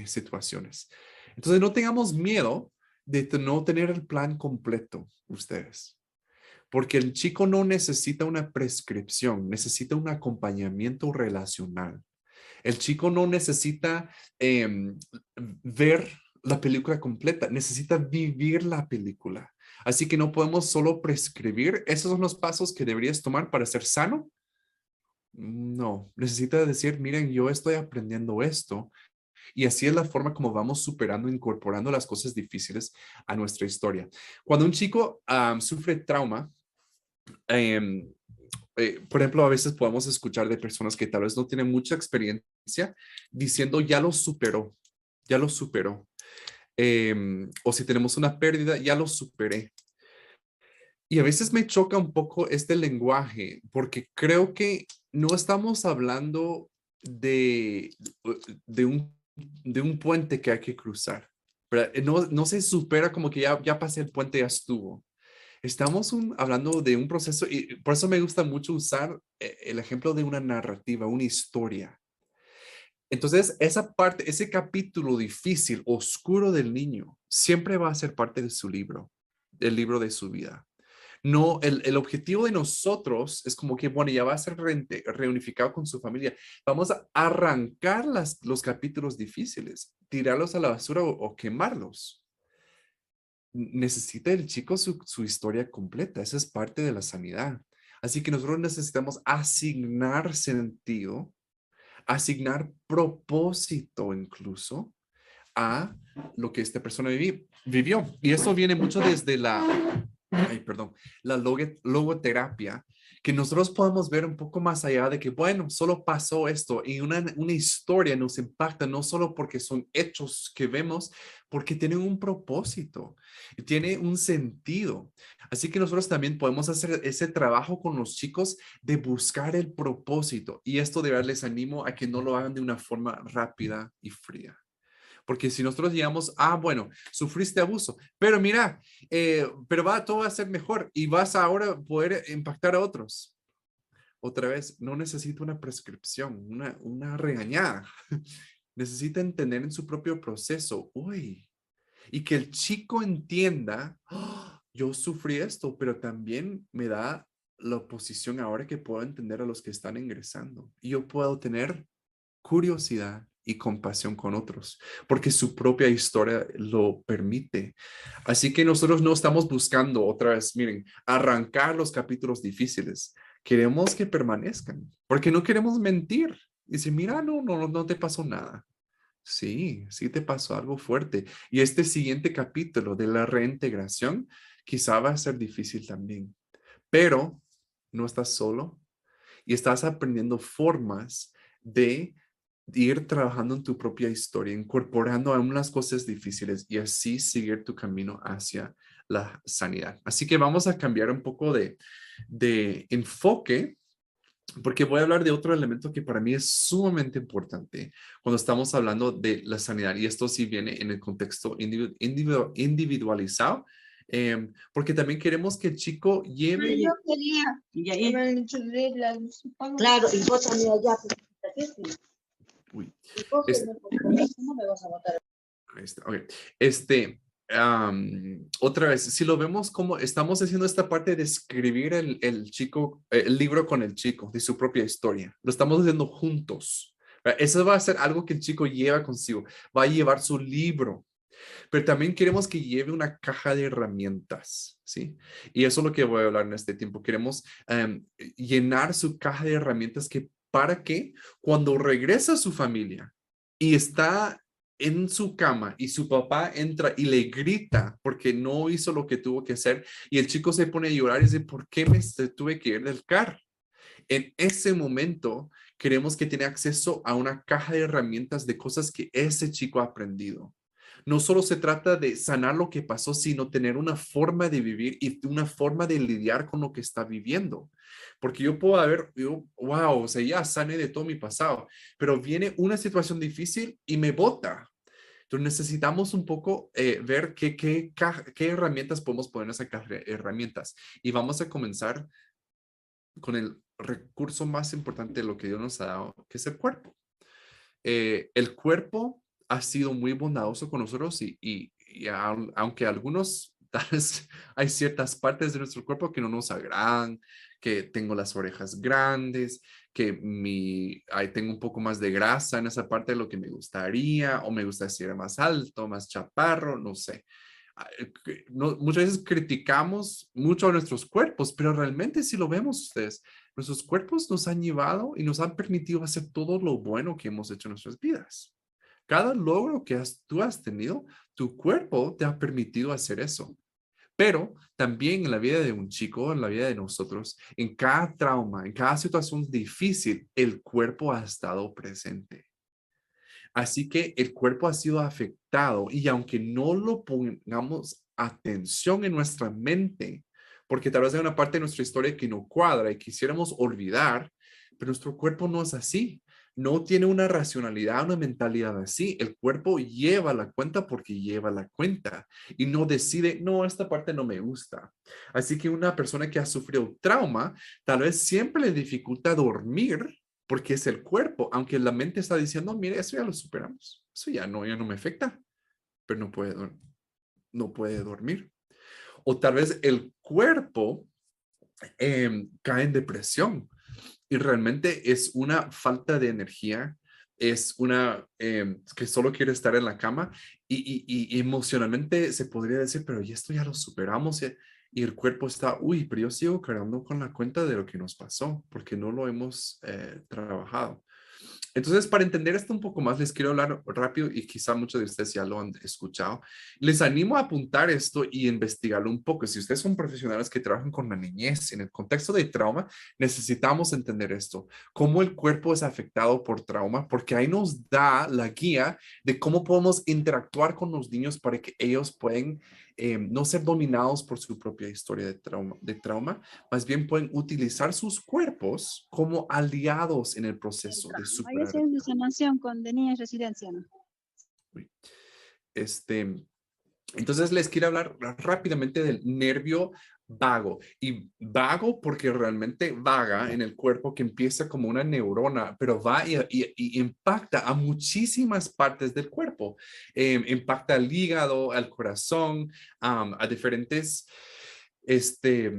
situaciones. Entonces, no tengamos miedo de no tener el plan completo, ustedes. Porque el chico no necesita una prescripción, necesita un acompañamiento relacional. El chico no necesita ver la película completa, necesita vivir la película. Así que no podemos solo prescribir, esos son los pasos que deberías tomar para ser sano. No, necesita decir, miren, yo estoy aprendiendo esto. Y así es la forma como vamos superando, incorporando las cosas difíciles a nuestra historia. Cuando un chico sufre trauma, em, por ejemplo, a veces podemos escuchar de personas que tal vez no tienen mucha experiencia diciendo ya lo superó, ya lo superó. O si tenemos una pérdida, ya lo superé. Y a veces me choca un poco este lenguaje porque creo que no estamos hablando de de un puente que hay que cruzar. ¿Verdad? No se supera como que ya pasé el puente, ya estuvo. Estamos hablando de un proceso y por eso me gusta mucho usar el ejemplo de una narrativa, una historia. Entonces, esa parte, ese capítulo difícil, oscuro del niño, siempre va a ser parte de su libro, del libro de su vida. No, el objetivo de nosotros es como que, bueno, ya va a ser reunificado con su familia. Vamos a arrancar los capítulos difíciles, tirarlos a la basura o quemarlos. Necesita el chico su historia completa. Esa es parte de la sanidad. Así que nosotros necesitamos asignar sentido, asignar propósito incluso a lo que esta persona vivió. Y eso viene mucho desde perdón, la logoterapia, que nosotros podemos ver un poco más allá de que, bueno, solo pasó esto y una historia nos impacta no solo porque son hechos que vemos, porque tienen un propósito, tiene un sentido. Así que nosotros también podemos hacer ese trabajo con los chicos de buscar el propósito. Y esto de verdad les animo a que no lo hagan de una forma rápida y fría. Porque si nosotros digamos, bueno, sufriste abuso, pero mira, todo va a ser mejor y vas a ahora poder impactar a otros. Otra vez, no necesita una prescripción, una regañada. Necesita entender en su propio proceso, uy, y que el chico entienda, yo sufrí esto, pero también me da la posición ahora que puedo entender a los que están ingresando. Y yo puedo tener curiosidad, y compasión con otros, porque su propia historia lo permite. Así que nosotros no estamos buscando otra vez, miren, arrancar los capítulos difíciles. Queremos que permanezcan, porque no queremos mentir. Dice, mira, no te pasó nada. Sí, sí te pasó algo fuerte. Y este siguiente capítulo de la reintegración quizá va a ser difícil también, pero no estás solo y estás aprendiendo formas de ir trabajando en tu propia historia, incorporando aún las cosas difíciles y así seguir tu camino hacia la sanidad. Así que vamos a cambiar un poco de enfoque porque voy a hablar de otro elemento que para mí es sumamente importante cuando estamos hablando de la sanidad, y esto sí viene en el contexto individualizado, porque también queremos que el chico lleve... Yo quería. Y ahí. Claro, y vos también allá. Uy, Y vos ¿cómo me vas a votar? ahí está, ok. Otra vez, si lo vemos como estamos haciendo esta parte de escribir el chico, el libro con el chico, de su propia historia, lo estamos haciendo juntos. ¿Verdad? Eso va a ser algo que el chico lleva consigo, va a llevar su libro, pero también queremos que lleve una caja de herramientas, ¿sí? Y eso es lo que voy a hablar en este tiempo. Queremos llenar su caja de herramientas para que cuando regresa a su familia y está en su cama y su papá entra y le grita porque no hizo lo que tuvo que hacer y el chico se pone a llorar y dice, ¿por qué tuve que ir del carro? En ese momento queremos que tenga acceso a una caja de herramientas de cosas que ese chico ha aprendido. No solo se trata de sanar lo que pasó, sino tener una forma de vivir y una forma de lidiar con lo que está viviendo. Porque yo puedo wow, o sea, ya sané de todo mi pasado, pero viene una situación difícil y me bota. Entonces necesitamos un poco ver qué herramientas podemos poner en esa caja de herramientas. Y vamos a comenzar con el recurso más importante de lo que Dios nos ha dado, que es el cuerpo. El cuerpo ha sido muy bondadoso con nosotros aunque algunos, tal vez hay ciertas partes de nuestro cuerpo que no nos agradan, que tengo las orejas grandes, que ahí tengo un poco más de grasa en esa parte de lo que me gustaría, o me gusta ser más alto, más chaparro, no sé. Muchas veces criticamos mucho a nuestros cuerpos, pero realmente si lo vemos ustedes, nuestros cuerpos nos han llevado y nos han permitido hacer todo lo bueno que hemos hecho en nuestras vidas. Cada logro que tú has tenido, tu cuerpo te ha permitido hacer eso. Pero también en la vida de un chico, en la vida de nosotros, en cada trauma, en cada situación difícil, el cuerpo ha estado presente. Así que el cuerpo ha sido afectado y aunque no lo pongamos atención en nuestra mente, porque tal vez hay una parte de nuestra historia que no cuadra y quisiéramos olvidar, pero nuestro cuerpo no es así. No tiene una racionalidad, una mentalidad así. El cuerpo lleva la cuenta porque lleva la cuenta y no decide, no, esta parte no me gusta. Así que una persona que ha sufrido trauma, tal vez siempre le dificulta dormir porque es el cuerpo, aunque la mente está diciendo, mire, eso ya lo superamos, eso ya no me afecta, pero no puede dormir. O tal vez el cuerpo cae en depresión y realmente es una falta de energía, es una que solo quiere estar en la cama y emocionalmente se podría decir, pero ya esto ya lo superamos y el cuerpo está, uy, pero yo sigo cargando con la cuenta de lo que nos pasó porque no lo hemos trabajado. Entonces, para entender esto un poco más, les quiero hablar rápido y quizá muchos de ustedes ya lo han escuchado. Les animo a apuntar esto y investigarlo un poco. Si ustedes son profesionales que trabajan con la niñez en el contexto de trauma, necesitamos entender esto, cómo el cuerpo es afectado por trauma, porque ahí nos da la guía de cómo podemos interactuar con los niños para que ellos puedan no ser dominados por su propia historia de trauma, más bien pueden utilizar sus cuerpos como aliados en el proceso de Hay superar el de trauma. sanación con de niñas residencia, ¿no? Este, entonces les quiero hablar rápidamente del nervio vago. Y vago porque realmente vaga en el cuerpo, que empieza como una neurona, pero va y impacta a muchísimas partes del cuerpo. Impacta al hígado, al corazón, a diferentes, este,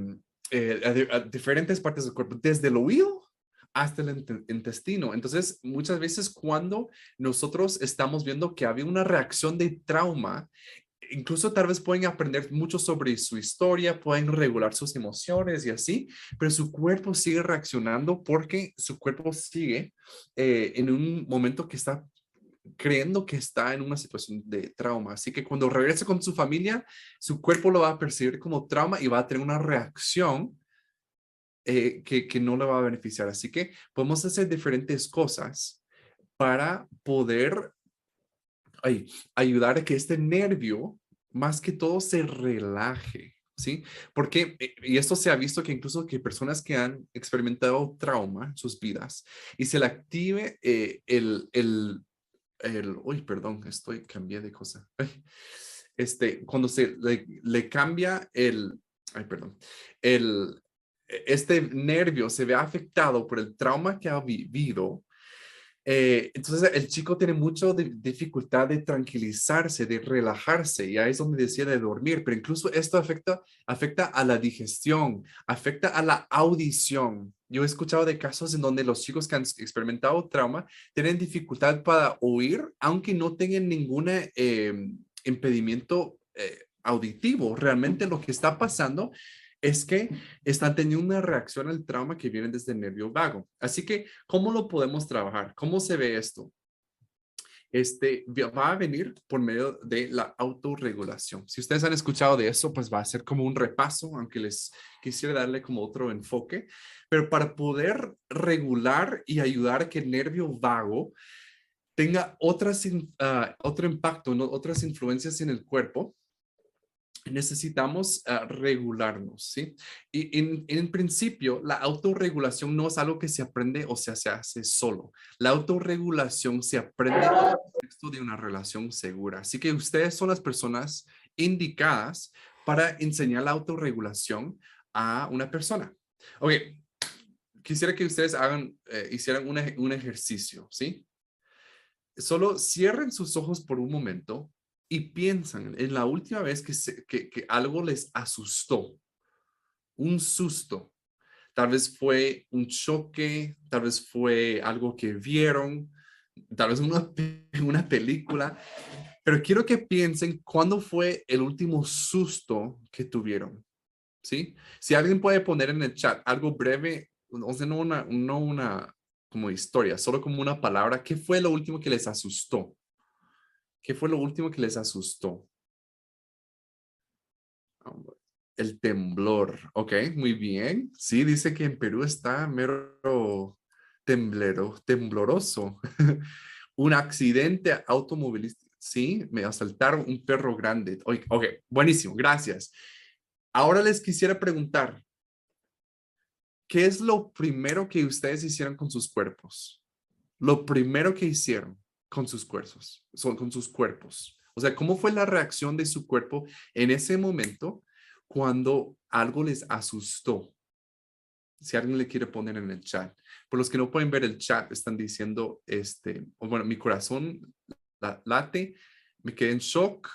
a diferentes partes del cuerpo, desde el oído hasta el intestino. Entonces, muchas veces cuando nosotros estamos viendo que había una reacción de trauma, incluso tal vez pueden aprender mucho sobre su historia, pueden regular sus emociones y así, pero su cuerpo sigue reaccionando porque su cuerpo sigue en un momento que está creyendo que está en una situación de trauma. Así que cuando regrese con su familia, su cuerpo lo va a percibir como trauma y va a tener una reacción que no le va a beneficiar. Así que podemos hacer diferentes cosas para poder ayudar a que este nervio, más que todo, se relaje. ¿Sí? Porque, y esto se ha visto que incluso que personas que han experimentado trauma en sus vidas y se le active uy, perdón, cambié de cosa. Cuando se le cambia ay, perdón, el, este nervio se ve afectado por el trauma que ha vivido, entonces el chico tiene mucha dificultad de tranquilizarse, de relajarse, y ahí es donde decía de dormir, pero incluso esto afecta a la digestión, afecta a la audición. Yo he escuchado de casos en donde los chicos que han experimentado trauma tienen dificultad para oír, aunque no tengan ningún impedimento auditivo. Realmente lo que está pasando es que están teniendo una reacción al trauma que viene desde el nervio vago. Así que, ¿cómo lo podemos trabajar? ¿Cómo se ve esto? Va a venir por medio de la autorregulación. Si ustedes han escuchado de eso, pues va a ser como un repaso, aunque les quisiera darle como otro enfoque. Pero para poder regular y ayudar a que el nervio vago tenga otro impacto, ¿no? Otras influencias en el cuerpo, necesitamos regularnos, ¿sí? Y en principio, la autorregulación no es algo que se aprende o se hace solo. La autorregulación se aprende en el contexto de una relación segura. Así que ustedes son las personas indicadas para enseñar la autorregulación a una persona. Ok, quisiera que ustedes hicieran un ejercicio, ¿sí? Solo cierren sus ojos por un momento y piensan en la última vez que algo les asustó, un susto. Tal vez fue un choque, tal vez fue algo que vieron, tal vez una película, pero quiero que piensen cuándo fue el último susto que tuvieron, ¿sí? Si alguien puede poner en el chat algo breve, o sea, no una como historia, solo como una palabra, ¿qué fue lo último que les asustó? ¿Qué fue lo último que les asustó? El temblor. Ok, muy bien. Sí, dice que en Perú está mero tembloroso. Un accidente automovilístico. Sí, me asaltaron un perro grande. Ok, buenísimo, gracias. Ahora les quisiera preguntar, ¿qué es lo primero que ustedes hicieron con sus cuerpos? Lo primero que hicieron con sus cuerpos, con sus cuerpos. O sea, ¿cómo fue la reacción de su cuerpo en ese momento cuando algo les asustó? Si alguien le quiere poner en el chat. Por los que no pueden ver el chat, están diciendo, bueno, mi corazón late, me quedé en shock,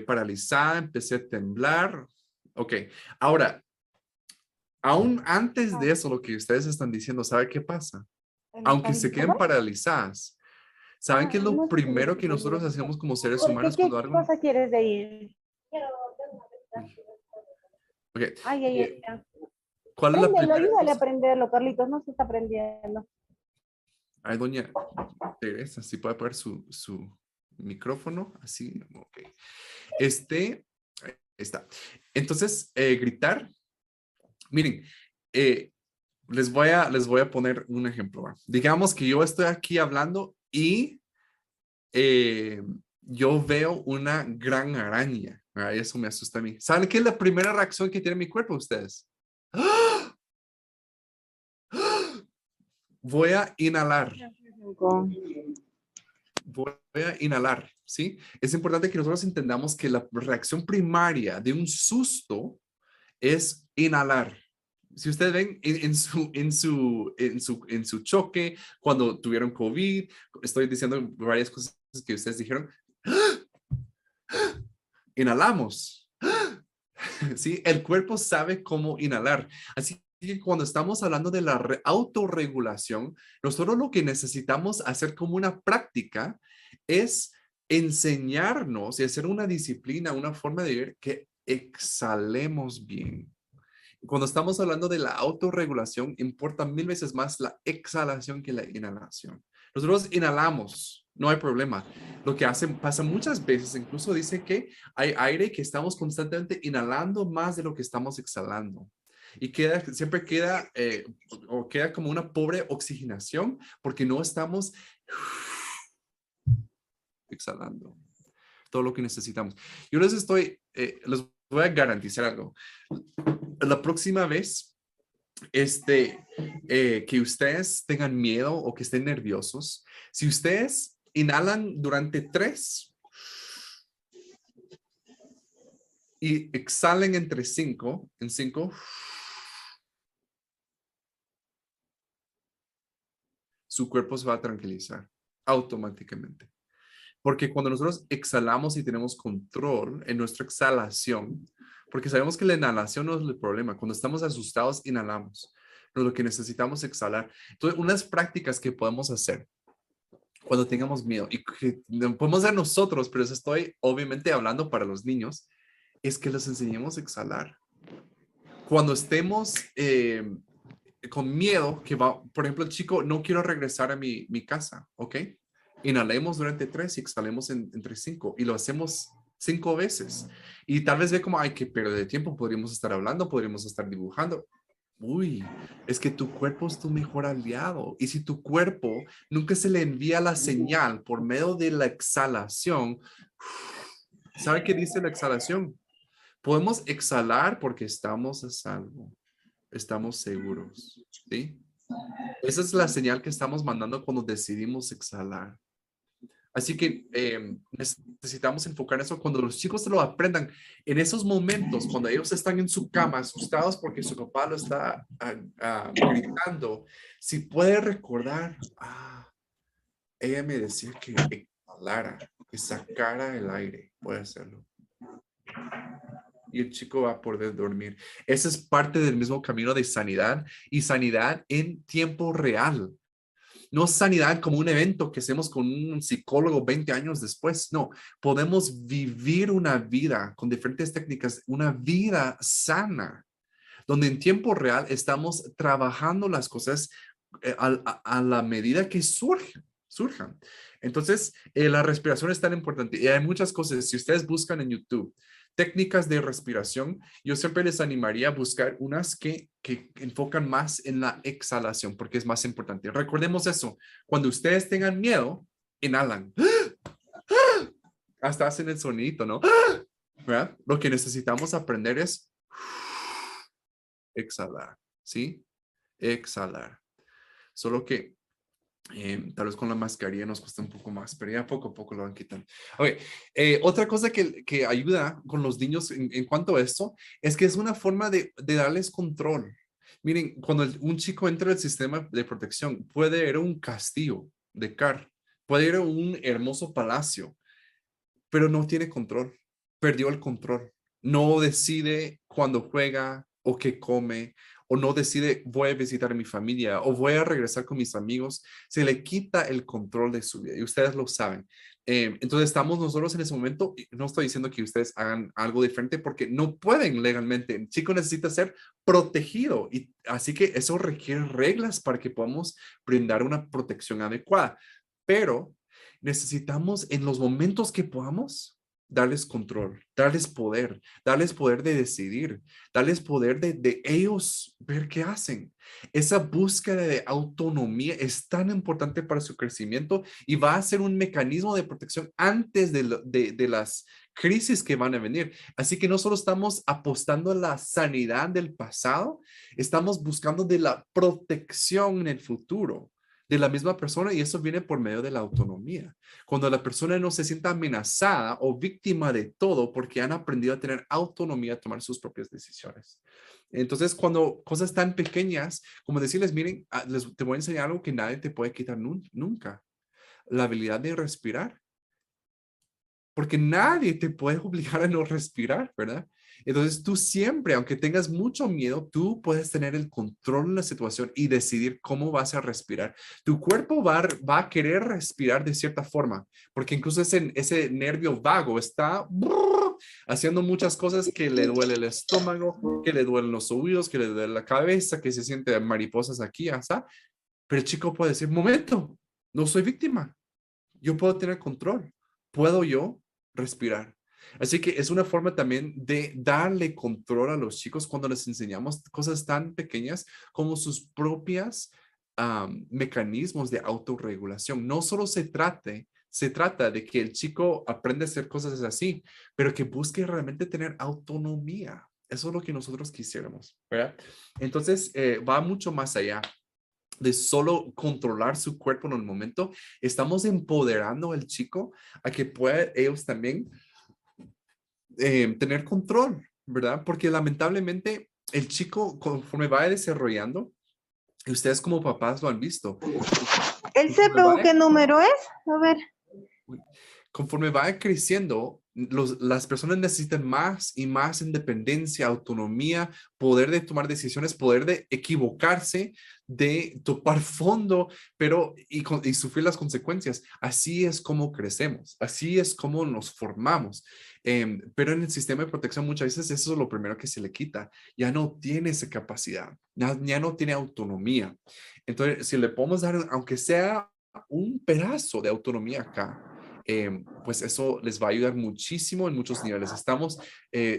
paralizada, empecé a temblar. Ok, ahora, aún antes de eso, lo que ustedes están diciendo, ¿sabe qué pasa? Aunque se queden paralizadas, ¿saben qué es lo No sé si me primero que nosotros explico. hacemos como seres ¿Por qué? humanos ¿Qué cuando algo... cosa quieres de ir? Ok, Ay, ay, ay. Ay. ¿cuál es la Préndelo, primera ayúdale a cosa? prenderlo, Carlitos, no se está prendiendo. Ay, doña Teresa, si puede poner su micrófono, así, ok. Ahí está. Entonces, gritar, miren, les voy a poner un ejemplo. ¿Va? Digamos que yo estoy aquí hablando y eh, yo veo una gran araña. ¿Va? Eso me asusta a mí. ¿Saben qué es la primera reacción que tiene mi cuerpo ustedes? ¡Ah! ¡Ah! Voy a inhalar. Voy a inhalar, ¿sí? Es importante que nosotros entendamos que la reacción primaria de un susto es inhalar. Si ustedes ven en su choque, cuando tuvieron COVID, estoy diciendo varias cosas que ustedes dijeron, inhalamos. ¿Sí? El cuerpo sabe cómo inhalar. Así que cuando estamos hablando de la autorregulación, nosotros lo que necesitamos hacer como una práctica es enseñarnos y hacer una disciplina, una forma de vivir que exhalemos bien. Cuando estamos hablando de la autorregulación, importa 1000 veces más la exhalación que la inhalación. Nosotros inhalamos, no hay problema. Lo que pasa muchas veces, incluso dice que hay aire que estamos constantemente inhalando más de lo que estamos exhalando. Y siempre queda, o queda como una pobre oxigenación porque no estamos exhalando todo lo que necesitamos. Yo les voy a garantizar algo. La próxima vez que ustedes tengan miedo o que estén nerviosos, si ustedes inhalan durante 3 y exhalen entre 5, en 5, su cuerpo se va a tranquilizar automáticamente. Porque cuando nosotros exhalamos y tenemos control en nuestra exhalación, porque sabemos que la inhalación no es el problema. Cuando estamos asustados, inhalamos. Pero lo que necesitamos es exhalar. Entonces, unas prácticas que podemos hacer cuando tengamos miedo, y que podemos hacer nosotros, pero eso estoy obviamente hablando para los niños, es que les enseñemos a exhalar. Cuando estemos con miedo, por ejemplo, el chico, no quiero regresar a mi casa, ¿ok? Inhalemos durante 3 y exhalemos entre 5 y lo hacemos 5 veces. Y tal vez ve como, ay, qué pérdida de tiempo, podríamos estar hablando, podríamos estar dibujando. Uy, es que tu cuerpo es tu mejor aliado. Y si tu cuerpo nunca se le envía la señal por medio de la exhalación, ¿sabe qué dice la exhalación? Podemos exhalar porque estamos a salvo, estamos seguros, ¿sí? Esa es la señal que estamos mandando cuando decidimos exhalar. Así que necesitamos enfocar eso cuando los chicos se lo aprendan. En esos momentos, cuando ellos están en su cama asustados porque su papá lo está gritando, si puede recordar, ella me decía que exhalara, que sacara el aire, puede hacerlo. Y el chico va a poder dormir. Ese es parte del mismo camino de sanidad y sanidad en tiempo real. No sanidad como un evento que hacemos con un psicólogo 20 años después. No, podemos vivir una vida con diferentes técnicas, una vida sana, donde en tiempo real estamos trabajando las cosas a la medida que surjan. Entonces, la respiración es tan importante y hay muchas cosas. Si ustedes buscan en YouTube técnicas de respiración, yo siempre les animaría a buscar unas que enfocan más en la exhalación, porque es más importante. Recordemos eso, cuando ustedes tengan miedo, inhalan. Hasta hacen el sonito, ¿no? ¿Verdad? Lo que necesitamos aprender es exhalar, ¿sí? Exhalar. Solo que tal vez con la mascarilla nos cuesta un poco más, pero ya poco a poco lo van quitando. Okay. Otra cosa que ayuda con los niños en cuanto a esto es que es una forma de darles control. Miren, cuando un chico entra al sistema de protección, puede ir a un castillo de Car, puede ir a un hermoso palacio, pero no tiene control, perdió el control. No decide cuándo juega o qué come, o no decide voy a visitar a mi familia o voy a regresar con mis amigos. Se le quita el control de su vida y ustedes lo saben. Entonces estamos nosotros en ese momento, no estoy diciendo que ustedes hagan algo diferente porque no pueden legalmente. El chico necesita ser protegido y así que eso requiere reglas para que podamos brindar una protección adecuada. Pero necesitamos en los momentos que podamos darles control, darles poder de decidir, darles poder de ellos ver qué hacen. Esa búsqueda de autonomía es tan importante para su crecimiento y va a ser un mecanismo de protección antes de las crisis que van a venir. Así que no solo estamos apostando a la sanidad del pasado, estamos buscando de la protección en el futuro de la misma persona y eso viene por medio de la autonomía. Cuando la persona no se sienta amenazada o víctima de todo porque han aprendido a tener autonomía, a tomar sus propias decisiones. Entonces, cuando cosas tan pequeñas como decirles, miren, te voy a enseñar algo que nadie te puede quitar nunca. La habilidad de respirar. porque nadie te puede obligar a no respirar, ¿verdad? Entonces tú siempre, aunque tengas mucho miedo, tú puedes tener el control en la situación y decidir cómo vas a respirar. Tu cuerpo va a querer respirar de cierta forma, porque incluso ese nervio vago está haciendo muchas cosas, que le duele el estómago, que le duelen los oídos, que le duele la cabeza, que se siente mariposas aquí, hasta. Pero el chico puede decir, momento, no soy víctima. Yo puedo tener control. ¿Puedo yo respirar? Así que es una forma también de darle control a los chicos cuando les enseñamos cosas tan pequeñas como sus propias mecanismos de autorregulación. No solo se trata de que el chico aprenda a hacer cosas así, pero que busque realmente tener autonomía. Eso es lo que nosotros quisiéramos, ¿verdad? Entonces, va mucho más allá de solo controlar su cuerpo en el momento. Estamos empoderando al chico a que pueda ellos también tener control, ¿verdad? Porque lamentablemente el chico, conforme va desarrollando, y ustedes como papás lo han visto, ¿El CPU qué número es? A ver. conforme va creciendo, las personas necesitan más y más independencia, autonomía, poder de tomar decisiones, poder de equivocarse, de topar fondo, pero y sufrir las consecuencias. Así es como crecemos, así es como nos formamos. Pero en el sistema de protección muchas veces eso es lo primero que se le quita. Ya no tiene esa capacidad, ya no tiene autonomía. Entonces, si le podemos dar, aunque sea un pedazo de autonomía acá, pues eso les va a ayudar muchísimo en muchos niveles.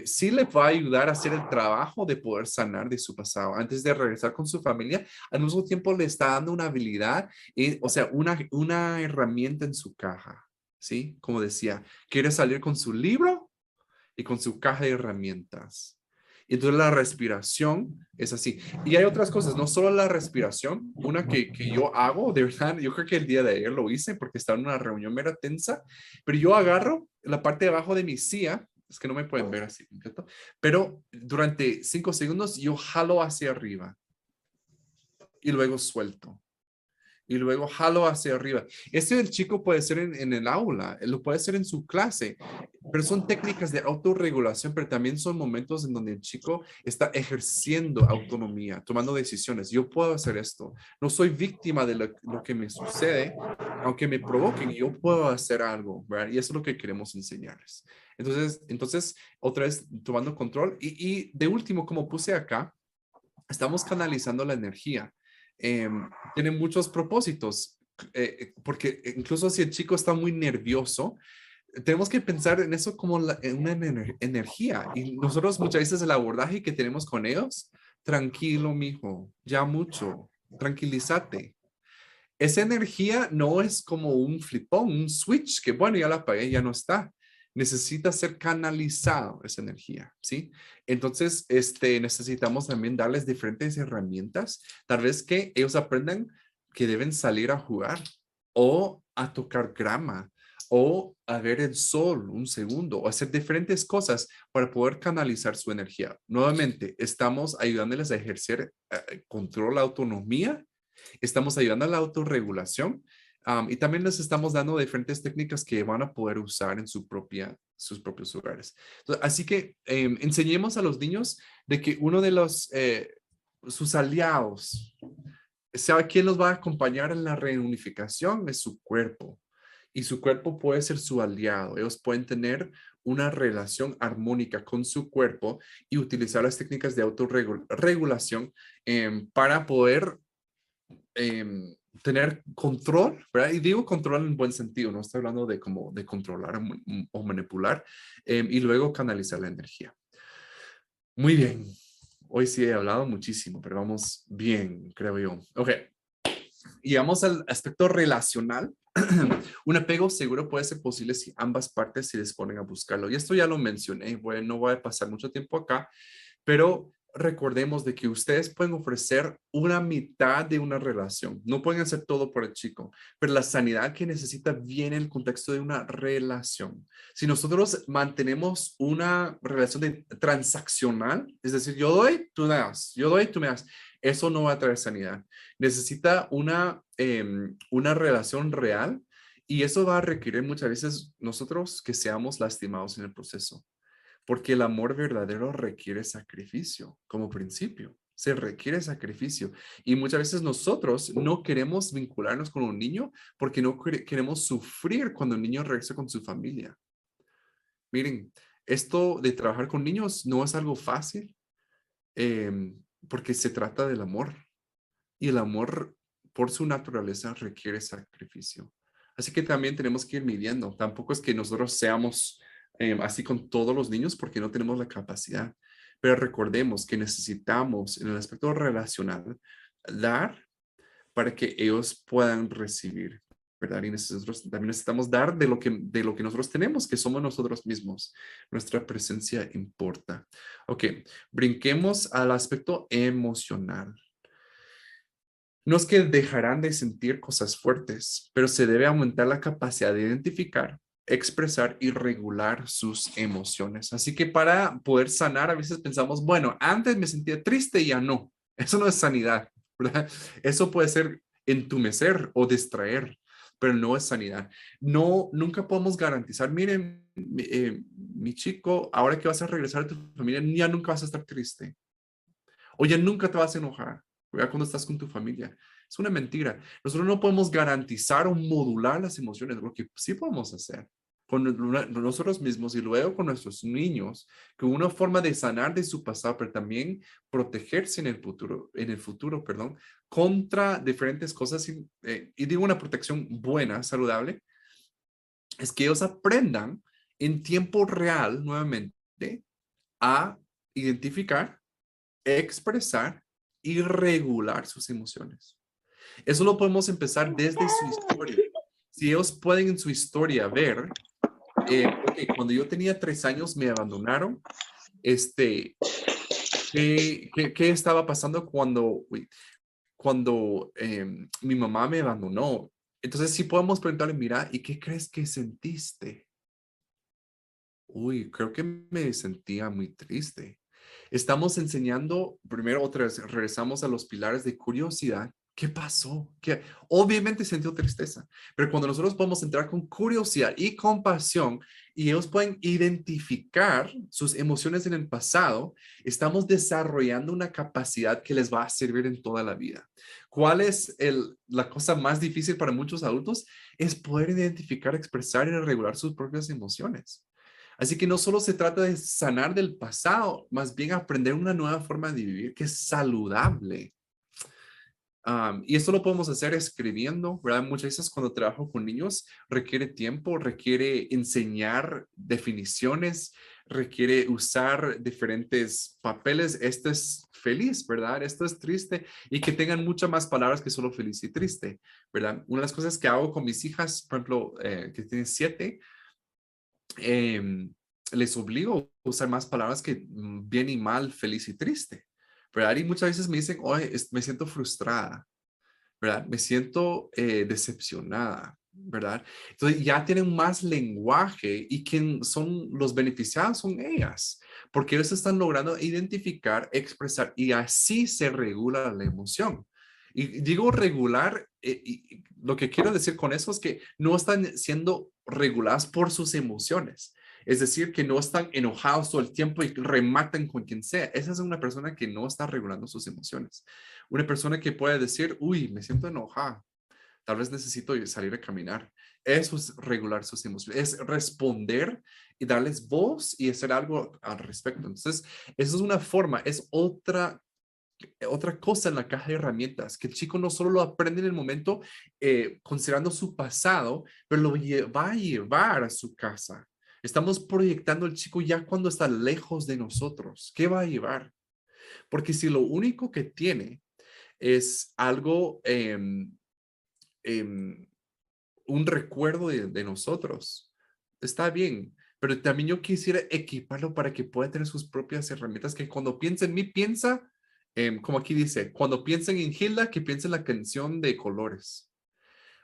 Sí les va a ayudar a hacer el trabajo de poder sanar de su pasado antes de regresar con su familia. Al mismo tiempo le está dando una habilidad, o sea, una herramienta en su caja, ¿sí? Como decía, quiere salir con su libro y con su caja de herramientas. Y entonces la respiración es así. Y hay otras cosas, no solo la respiración, una que yo hago, de verdad, yo creo que el día de ayer lo hice porque estaba en una reunión mera tensa, pero yo agarro la parte de abajo de mi silla, es que no me pueden ver así, ¿cierto? Pero durante 5 segundos yo jalo hacia arriba y luego suelto. Y luego jalo hacia arriba. El chico puede ser en el aula, lo puede hacer en su clase, pero son técnicas de autorregulación, pero también son momentos en donde el chico está ejerciendo autonomía, tomando decisiones. Yo puedo hacer esto. No soy víctima de lo que me sucede, aunque me provoquen, yo puedo hacer algo, ¿verdad? Y eso es lo que queremos enseñarles. Entonces otra vez tomando control. Y de último, como puse acá, estamos canalizando la energía. Tiene muchos propósitos, porque incluso si el chico está muy nervioso, tenemos que pensar en eso como en una energía. Y nosotros muchas veces el abordaje que tenemos con ellos, tranquilo, mijo, ya mucho, tranquilízate. Esa energía no es como un flipón, un switch que bueno, ya la apagué, ya no está. Necesita ser canalizado esa energía, ¿sí? Entonces, necesitamos también darles diferentes herramientas, tal vez que ellos aprendan que deben salir a jugar o a tocar grama o a ver el sol un segundo o hacer diferentes cosas para poder canalizar su energía. Nuevamente, estamos ayudándoles a ejercer control, autonomía. Estamos ayudando a la autorregulación, y también les estamos dando diferentes técnicas que van a poder usar en sus propios hogares. Entonces, así que enseñemos a los niños de que uno de sus aliados, ¿sabe quién los va a acompañar en la reunificación? Es su cuerpo. Y su cuerpo puede ser su aliado. Ellos pueden tener una relación armónica con su cuerpo y utilizar las técnicas de autorregulación para poder tener control, ¿verdad? Y digo control en buen sentido, no estoy hablando de como de controlar o manipular, y luego canalizar la energía. Muy bien. Hoy sí he hablado muchísimo, pero vamos bien, creo yo. Ok. Y vamos al aspecto relacional. Un apego seguro puede ser posible si ambas partes se disponen a buscarlo. Y esto ya lo mencioné, bueno, no voy a pasar mucho tiempo acá, pero recordemos de que ustedes pueden ofrecer una mitad de una relación. No pueden hacer todo por el chico, pero la sanidad que necesita viene en el contexto de una relación. Si nosotros mantenemos una relación transaccional, es decir, yo doy, tú me das, yo doy, tú me das, eso no va a traer sanidad. Necesita una relación real Y eso va a requerir muchas veces nosotros que seamos lastimados en el proceso, porque el amor verdadero requiere sacrificio como principio. Se requiere sacrificio. Y muchas veces nosotros no queremos vincularnos con un niño porque no queremos sufrir cuando el niño regresa con su familia. Miren, esto de trabajar con niños no es algo fácil porque se trata del amor. Y el amor, por su naturaleza, requiere sacrificio. Así que también tenemos que ir midiendo. Tampoco es que nosotros seamos así con todos los niños porque no tenemos la capacidad. Pero recordemos que necesitamos, en el aspecto relacional, dar para que ellos puedan recibir, ¿verdad? Y nosotros también necesitamos dar de lo que nosotros tenemos, que somos nosotros mismos. Nuestra presencia importa. Ok, brinquemos al aspecto emocional. No es que dejarán de sentir cosas fuertes, pero se debe aumentar la capacidad de identificar, expresar y regular sus emociones. Así que para poder sanar, a veces pensamos, bueno, antes me sentía triste y ya no. Eso no es sanidad, ¿verdad? Eso puede ser entumecer o distraer, pero no es sanidad. No, nunca podemos garantizar, miren, mi chico, ahora que vas a regresar a tu familia, ya nunca vas a estar triste. O ya nunca te vas a enojar, ¿verdad? Cuando estás con tu familia. Es una mentira. Nosotros no podemos garantizar o modular las emociones. Lo que sí podemos hacer con nosotros mismos y luego con nuestros niños, que una forma de sanar de su pasado, pero también protegerse en el futuro, perdón, contra diferentes cosas. Y digo una protección buena, saludable, es que ellos aprendan en tiempo real, nuevamente, a identificar, expresar y regular sus emociones. Eso lo podemos empezar desde su historia. Si ellos pueden en su historia ver, ok, cuando yo tenía 3 años me abandonaron, ¿qué estaba pasando cuando mi mamá me abandonó? Entonces, si podemos preguntarle, mira, ¿y qué crees que sentiste? Uy, creo que me sentía muy triste. Estamos enseñando, primero otra vez, regresamos a los pilares de curiosidad. ¿Qué pasó? Obviamente sintió tristeza, pero cuando nosotros podemos entrar con curiosidad y compasión y ellos pueden identificar sus emociones en el pasado, estamos desarrollando una capacidad que les va a servir en toda la vida. ¿Cuál es la cosa más difícil para muchos adultos? Es poder identificar, expresar y regular sus propias emociones. Así que no solo se trata de sanar del pasado, más bien aprender una nueva forma de vivir que es saludable. Y esto lo podemos hacer escribiendo, ¿verdad? Muchas veces cuando trabajo con niños requiere tiempo, requiere enseñar definiciones, requiere usar diferentes papeles. Esto es feliz, ¿verdad? Esto es triste y que tengan muchas más palabras que solo feliz y triste, ¿verdad? Una de las cosas que hago con mis hijas, por ejemplo, que tienen 7, les obligo a usar más palabras que bien y mal, feliz y triste, ¿verdad? Y muchas veces me dicen, oye, me siento frustrada, ¿verdad? Me siento decepcionada, ¿verdad? Entonces ya tienen más lenguaje y quien son los beneficiados son ellas, porque ellos están logrando identificar, expresar y así se regula la emoción. Y digo regular, y lo que quiero decir con eso es que no están siendo reguladas por sus emociones. Es decir, que no están enojados todo el tiempo y rematan con quien sea. Esa es una persona que no está regulando sus emociones. Una persona que puede decir, uy, me siento enojada, tal vez necesito salir a caminar. Eso es regular sus emociones, es responder y darles voz y hacer algo al respecto. Entonces, eso es una forma, es otra cosa en la caja de herramientas, que el chico no solo lo aprende en el momento considerando su pasado, pero lo va a llevar a su casa. Estamos proyectando al chico ya cuando está lejos de nosotros. ¿Qué va a llevar? Porque si lo único que tiene es algo, un recuerdo de nosotros, está bien, pero también yo quisiera equiparlo para que pueda tener sus propias herramientas, que cuando piensa en mí, piensa, como aquí dice, cuando piensen en Hilda, que piensen en la canción de colores.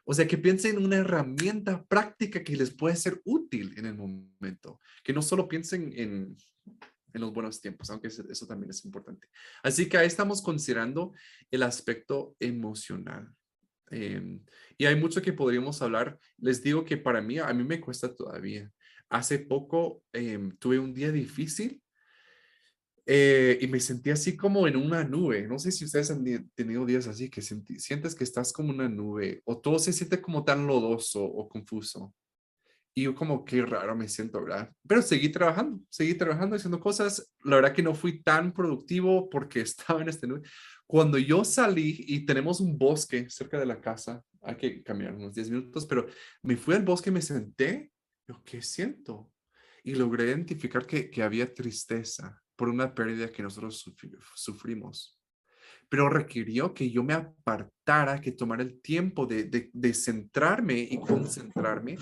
O sea, que piensen en una herramienta práctica que les puede ser útil en el momento, que no solo piensen en los buenos tiempos, aunque eso también es importante. Así que ahí estamos considerando el aspecto emocional. Em, y hay mucho que podríamos hablar. Les digo que para mí, a mí me cuesta todavía. Hace poco tuve un día difícil y me sentí así como en una nube. No sé si ustedes han tenido días así que sientes que estás como una nube o todo se siente como tan lodoso o confuso. Y yo como qué raro me siento, ¿verdad? Pero seguí trabajando, haciendo cosas. La verdad que no fui tan productivo porque estaba en este nube. Cuando yo salí y tenemos un bosque cerca de la casa, hay que caminar unos 10 minutos, pero me fui al bosque y me senté. Yo, ¿qué siento? Y logré identificar que había tristeza por una pérdida que nosotros sufrimos. Pero requirió que yo me apartara, que tomara el tiempo de centrarme y concentrarme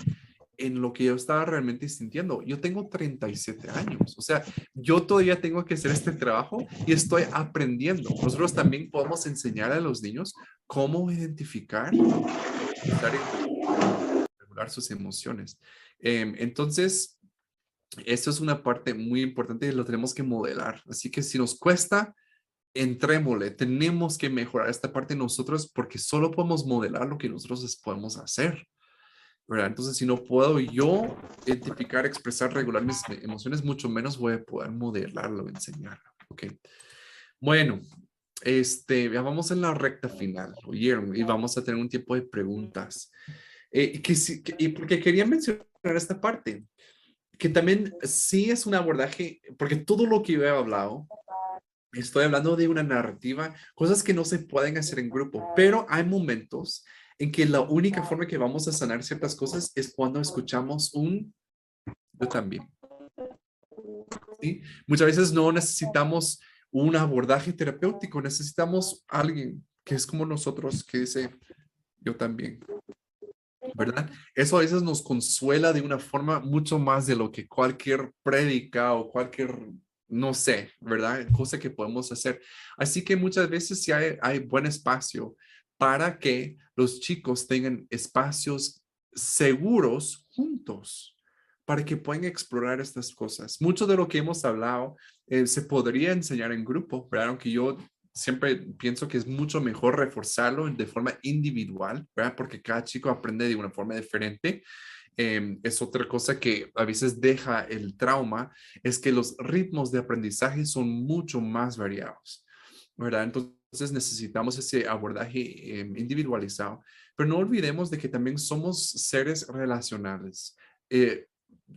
en lo que yo estaba realmente sintiendo. Yo tengo 37 años, o sea, yo todavía tengo que hacer este trabajo y estoy aprendiendo. Nosotros también podemos enseñar a los niños cómo identificar, regular sus emociones. Entonces, esto es una parte muy importante y lo tenemos que modelar. Así que si nos cuesta, entrémosle, tenemos que mejorar esta parte nosotros porque solo podemos modelar lo que nosotros podemos hacer. ¿Verdad? Entonces, si no puedo yo identificar, expresar, regular mis emociones, mucho menos voy a poder modelarlo, enseñarlo. Ok. Bueno, ya vamos en la recta final, ¿oyeron? Y vamos a tener un tiempo de preguntas. Y porque quería mencionar esta parte, que también sí es un abordaje, porque todo lo que yo he hablado, estoy hablando de una narrativa, cosas que no se pueden hacer en grupo, pero hay momentos en que la única forma que vamos a sanar ciertas cosas es cuando escuchamos un yo también. ¿Sí? Muchas veces no necesitamos un abordaje terapéutico, necesitamos alguien que es como nosotros, que dice yo también, ¿verdad? Eso a veces nos consuela de una forma mucho más de lo que cualquier prédica o cualquier, no sé, ¿verdad? Cosa que podemos hacer. Así que muchas veces sí hay buen espacio para que los chicos tengan espacios seguros juntos, para que puedan explorar estas cosas. Mucho de lo que hemos hablado se podría enseñar en grupo, ¿verdad? Aunque yo siempre pienso que es mucho mejor reforzarlo de forma individual, ¿verdad? Porque cada chico aprende de una forma diferente. Es otra cosa que a veces deja el trauma, es que los ritmos de aprendizaje son mucho más variados, ¿verdad? Entonces necesitamos ese abordaje individualizado, pero no olvidemos de que también somos seres relacionales.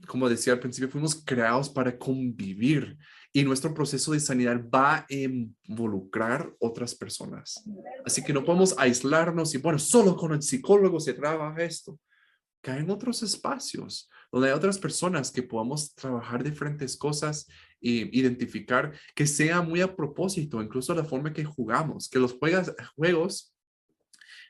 Como decía al principio, fuimos creados para convivir y nuestro proceso de sanidad va a involucrar otras personas. Así que no podemos aislarnos y, bueno, solo con el psicólogo se trabaja esto. Caen otros espacios donde hay otras personas que podamos trabajar diferentes cosas e identificar que sea muy a propósito, incluso la forma que jugamos, que los juegos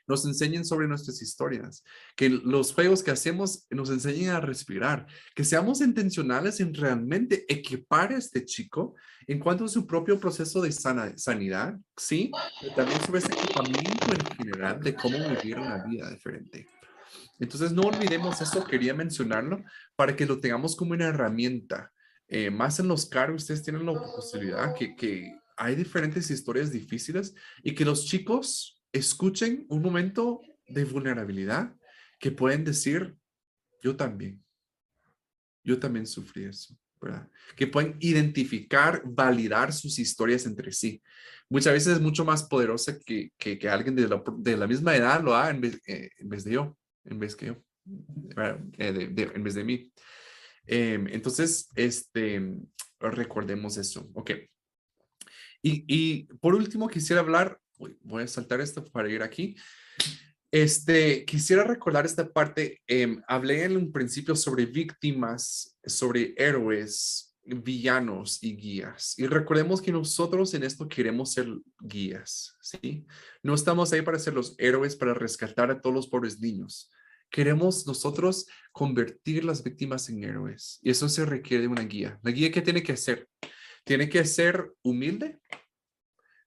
nos enseñen sobre nuestras historias, que los juegos que hacemos nos enseñen a respirar, que seamos intencionales en realmente equipar a este chico en cuanto a su propio proceso de sanidad, ¿sí? Pero también sobre ese equipamiento en general de cómo vivir una vida diferente. Entonces, no olvidemos eso, quería mencionarlo para que lo tengamos como una herramienta. Más en los cargos, ustedes tienen la posibilidad que hay diferentes historias difíciles y que los chicos escuchen un momento de vulnerabilidad que pueden decir, yo también sufrí eso, ¿verdad? Que pueden identificar, validar sus historias entre sí. Muchas veces es mucho más poderosa que alguien de la misma edad lo haga en vez de yo, en vez que yo, en vez de mí. Entonces, recordemos eso. Ok. Y por último, quisiera hablar, voy a saltar esto para ir aquí. Quisiera recordar esta parte. Hablé en un principio sobre víctimas, sobre héroes, villanos y guías. Y recordemos que nosotros en esto queremos ser guías, ¿sí? No estamos ahí para ser los héroes, para rescatar a todos los pobres niños. Queremos nosotros convertir las víctimas en héroes. Y eso se requiere de una guía. ¿La guía qué tiene que hacer? Tiene que ser humilde,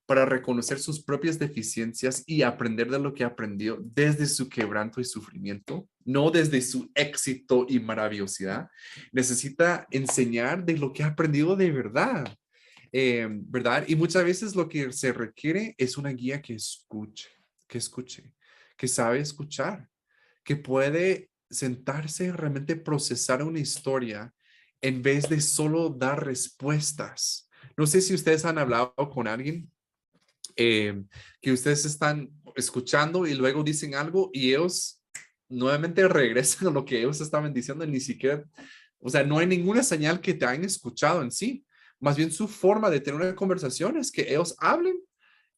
para reconocer sus propias deficiencias y aprender de lo que aprendió desde su quebranto y sufrimiento, no desde su éxito y maravillosidad. Necesita enseñar de lo que ha aprendido de verdad, ¿verdad? Y muchas veces lo que se requiere es una guía que escuche, que sabe escuchar, que puede sentarse y realmente procesar una historia en vez de solo dar respuestas. No sé si ustedes han hablado con alguien que ustedes están escuchando y luego dicen algo y ellos nuevamente regresan a lo que ellos estaban diciendo, ni siquiera, o sea, no hay ninguna señal que te hayan escuchado en sí. Más bien su forma de tener una conversación es que ellos hablen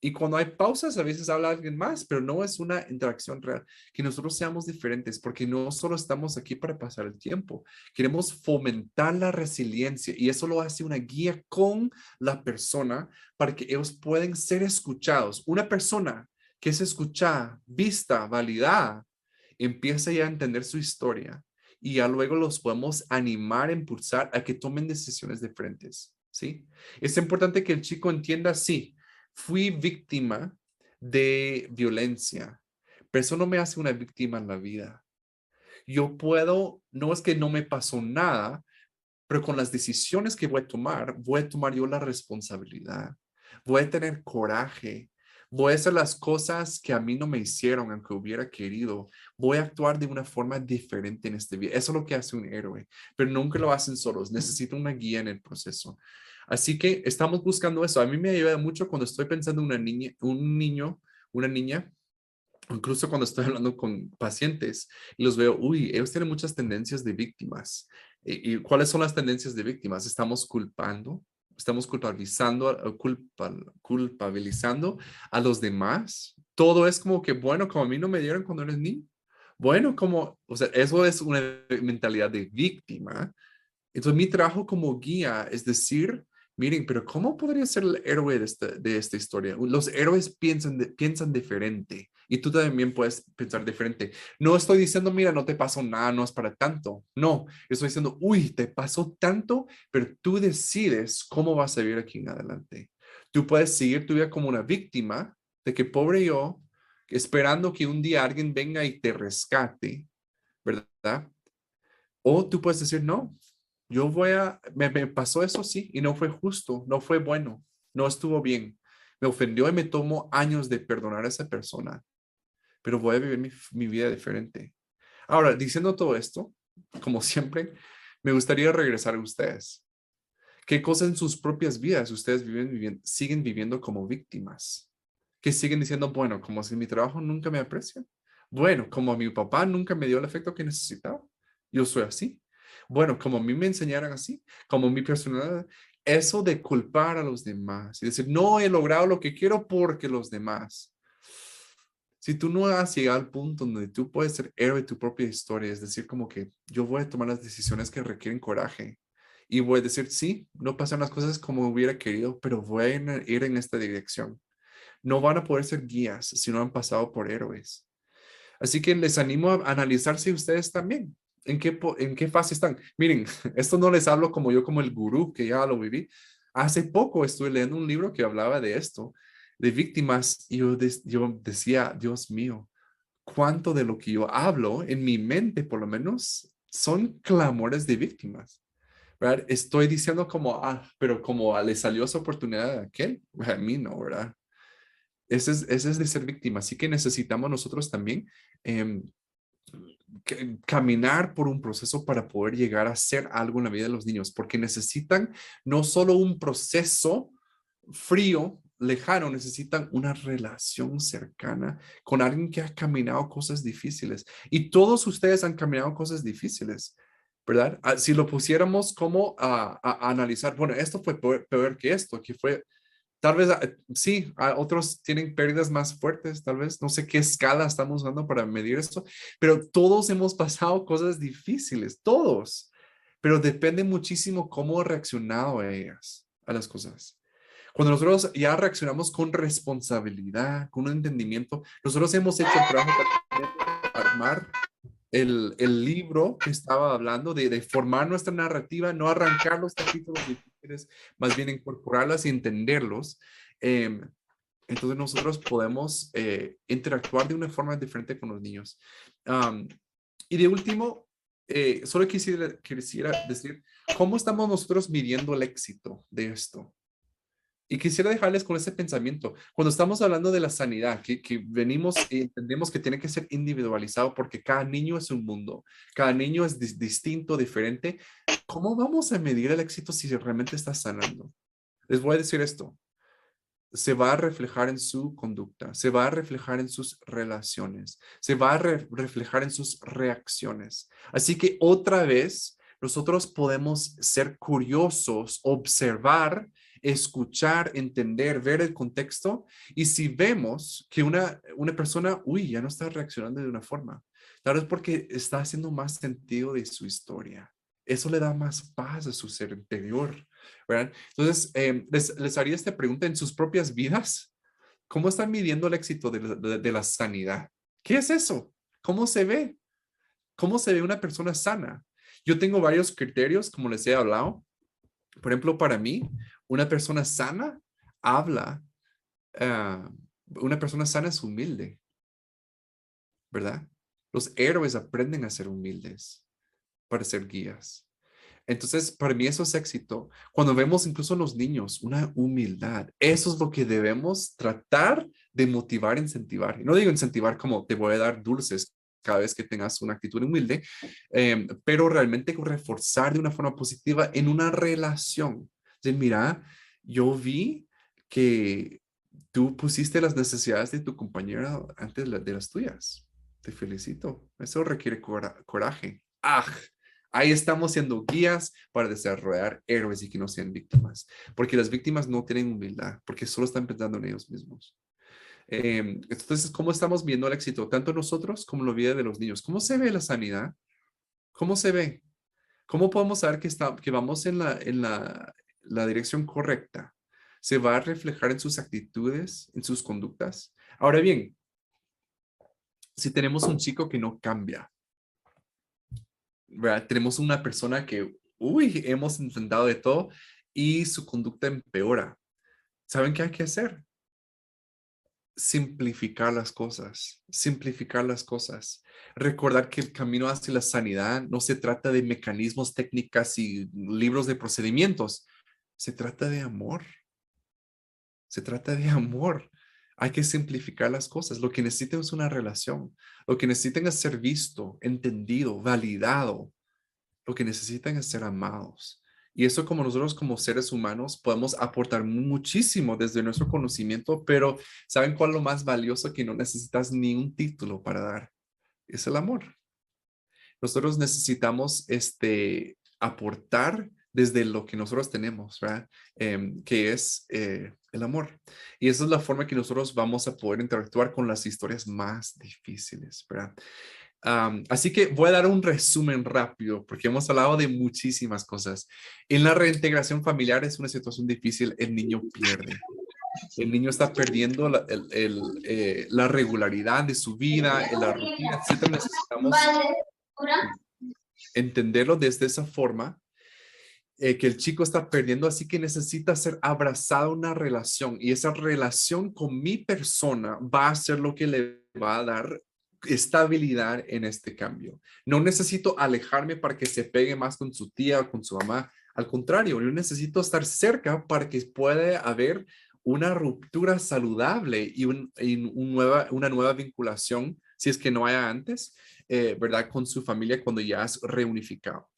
y cuando hay pausas, a veces habla alguien más, pero no es una interacción real. Que nosotros seamos diferentes, porque no solo estamos aquí para pasar el tiempo, queremos fomentar la resiliencia y eso lo hace una guía con la persona para que ellos puedan ser escuchados. Una persona que es escuchada, vista, validada, empieza ya a entender su historia y ya luego los podemos animar, impulsar a que tomen decisiones diferentes, ¿sí? Es importante que el chico entienda, sí, fui víctima de violencia, pero eso no me hace una víctima en la vida. Yo puedo, no es que no me pasó nada, pero con las decisiones que voy a tomar yo la responsabilidad. Voy a tener coraje. Voy a hacer las cosas que a mí no me hicieron, aunque hubiera querido. Voy a actuar de una forma diferente en este vida. Eso es lo que hace un héroe, pero nunca lo hacen solos. Necesito una guía en el proceso. Así que estamos buscando eso. A mí me ayuda mucho cuando estoy pensando en una niña, un niño, una niña, incluso cuando estoy hablando con pacientes y los veo, uy, ellos tienen muchas tendencias de víctimas. ¿Y cuáles son las tendencias de víctimas? Estamos culpando, estamos culpabilizando a los demás. Todo es como que, bueno, como a mí no me dieron cuando eres niño. Bueno, como, o sea, eso es una mentalidad de víctima. Entonces, mi trabajo como guía es decir, miren, pero ¿cómo podría ser el héroe de esta historia? Los héroes piensan diferente y tú también puedes pensar diferente. No estoy diciendo, mira, no te pasó nada, no es para tanto. No, estoy diciendo, uy, te pasó tanto, pero tú decides cómo vas a vivir aquí en adelante. Tú puedes seguir tu vida como una víctima de que pobre yo, esperando que un día alguien venga y te rescate, ¿verdad? O tú puedes decir, no, me pasó eso sí, y no fue justo, no fue bueno, no estuvo bien. Me ofendió y me tomó años de perdonar a esa persona, pero voy a vivir mi vida diferente. Ahora, diciendo todo esto, como siempre, me gustaría regresar a ustedes. ¿Qué cosas en sus propias vidas ustedes siguen viviendo como víctimas? Que siguen diciendo, bueno, como si mi trabajo nunca me aprecia. Bueno, como mi papá nunca me dio el afecto que necesitaba. Yo soy así. Bueno, como a mí me enseñaron así, como mi personalidad, eso de culpar a los demás y decir, no he logrado lo que quiero porque los demás. Si tú no has llegado al punto donde tú puedes ser héroe de tu propia historia, es decir, como que yo voy a tomar las decisiones que requieren coraje y voy a decir, sí, no pasan las cosas como hubiera querido, pero voy a ir en esta dirección. No van a poder ser guías si no han pasado por héroes. Así que les animo a analizarse ustedes también. En qué fase están? Miren, esto no les hablo como yo, como el gurú, que ya lo viví. Hace poco estuve leyendo un libro que hablaba de esto, de víctimas, y yo decía, Dios mío, cuánto de lo que yo hablo en mi mente, por lo menos, son clamores de víctimas. ¿Verdad? Estoy diciendo como, pero como le salió esa oportunidad a aquel, a mí no, ¿verdad? Ese es de ser víctima. Así que necesitamos nosotros también em, caminar por un proceso para poder llegar a hacer algo en la vida de los niños, porque necesitan no solo un proceso frío, lejano, necesitan una relación cercana con alguien que ha caminado cosas difíciles. Y todos ustedes han caminado cosas difíciles, ¿verdad? Si lo pusiéramos como a analizar, bueno, esto fue peor que esto, que fue tal vez, sí, otros tienen pérdidas más fuertes, tal vez, no sé qué escala estamos usando para medir esto, pero todos hemos pasado cosas difíciles, todos, pero depende muchísimo cómo he reaccionado a ellas, a las cosas. Cuando nosotros ya reaccionamos con responsabilidad, con un entendimiento, nosotros hemos hecho el trabajo para armar el libro que estaba hablando de formar nuestra narrativa, no arrancar los capítulos difíciles, más bien incorporarlas y entenderlos. Entonces nosotros podemos interactuar de una forma diferente con los niños. Y de último, solo quisiera decir, ¿cómo estamos nosotros midiendo el éxito de esto? Y quisiera dejarles con ese pensamiento. Cuando estamos hablando de la sanidad, que venimos y entendemos que tiene que ser individualizado porque cada niño es un mundo, cada niño es distinto, diferente. ¿Cómo vamos a medir el éxito si realmente está sanando? Les voy a decir esto. Se va a reflejar en su conducta, se va a reflejar en sus relaciones, se va a reflejar en sus reacciones. Así que otra vez, nosotros podemos ser curiosos, observar, escuchar, entender, ver el contexto. Y si vemos que una persona, ya no está reaccionando de una forma, tal vez porque está haciendo más sentido de su historia. Eso le da más paz a su ser interior, ¿verdad? Entonces, les haría esta pregunta en sus propias vidas. ¿Cómo están midiendo el éxito de la sanidad? ¿Qué es eso? ¿Cómo se ve? ¿Cómo se ve una persona sana? Yo tengo varios criterios, como les he hablado. Por ejemplo, para mí, una persona sana habla, ah, una persona sana es humilde, ¿verdad? Los héroes aprenden a ser humildes para ser guías. Entonces, para mí eso es éxito. Cuando vemos incluso en los niños una humildad, eso es lo que debemos tratar de motivar, incentivar. Y no digo incentivar como te voy a dar dulces cada vez que tengas una actitud humilde, pero realmente reforzar de una forma positiva en una relación. De mira, yo vi que tú pusiste las necesidades de tu compañera antes de las tuyas. Te felicito. Eso requiere coraje. ¡Ah! Ahí estamos siendo guías para desarrollar héroes y que no sean víctimas. Porque las víctimas no tienen humildad, porque solo están pensando en ellos mismos. Entonces, ¿cómo estamos viendo el éxito? Tanto nosotros como la vida de los niños. ¿Cómo se ve la sanidad? ¿Cómo se ve? ¿Cómo podemos saber que vamos en la dirección correcta? ¿Se va a reflejar en sus actitudes, en sus conductas? Ahora bien, si tenemos un chico que no cambia, ¿verdad? Tenemos una persona que, hemos intentado de todo y su conducta empeora. ¿Saben qué hay que hacer? Simplificar las cosas, simplificar las cosas. Recordar que el camino hacia la sanidad no se trata de mecanismos, técnicas y libros de procedimientos. Se trata de amor. Se trata de amor. Hay que simplificar las cosas. Lo que necesitan es una relación. Lo que necesitan es ser visto, entendido, validado. Lo que necesitan es ser amados. Y eso como nosotros como seres humanos podemos aportar muchísimo desde nuestro conocimiento, pero ¿saben cuál es lo más valioso que no necesitas ni un título para dar? Es el amor. Nosotros necesitamos aportar desde lo que nosotros tenemos, ¿verdad? Que es el amor. Y esa es la forma que nosotros vamos a poder interactuar con las historias más difíciles, ¿verdad? Así que voy a dar un resumen rápido porque hemos hablado de muchísimas cosas. En la reintegración familiar es una situación difícil, el niño pierde. El niño está perdiendo la regularidad de su vida, la rutina, etc. Necesitamos entenderlo desde esa forma, que el chico está perdiendo, así que necesita ser abrazado a una relación y esa relación con mi persona va a ser lo que le va a dar estabilidad en este cambio. No necesito alejarme para que se pegue más con su tía o con su mamá. Al contrario, yo necesito estar cerca para que pueda haber una ruptura saludable y una nueva vinculación, si es que no haya antes, ¿verdad? Con su familia cuando ya es reunificado.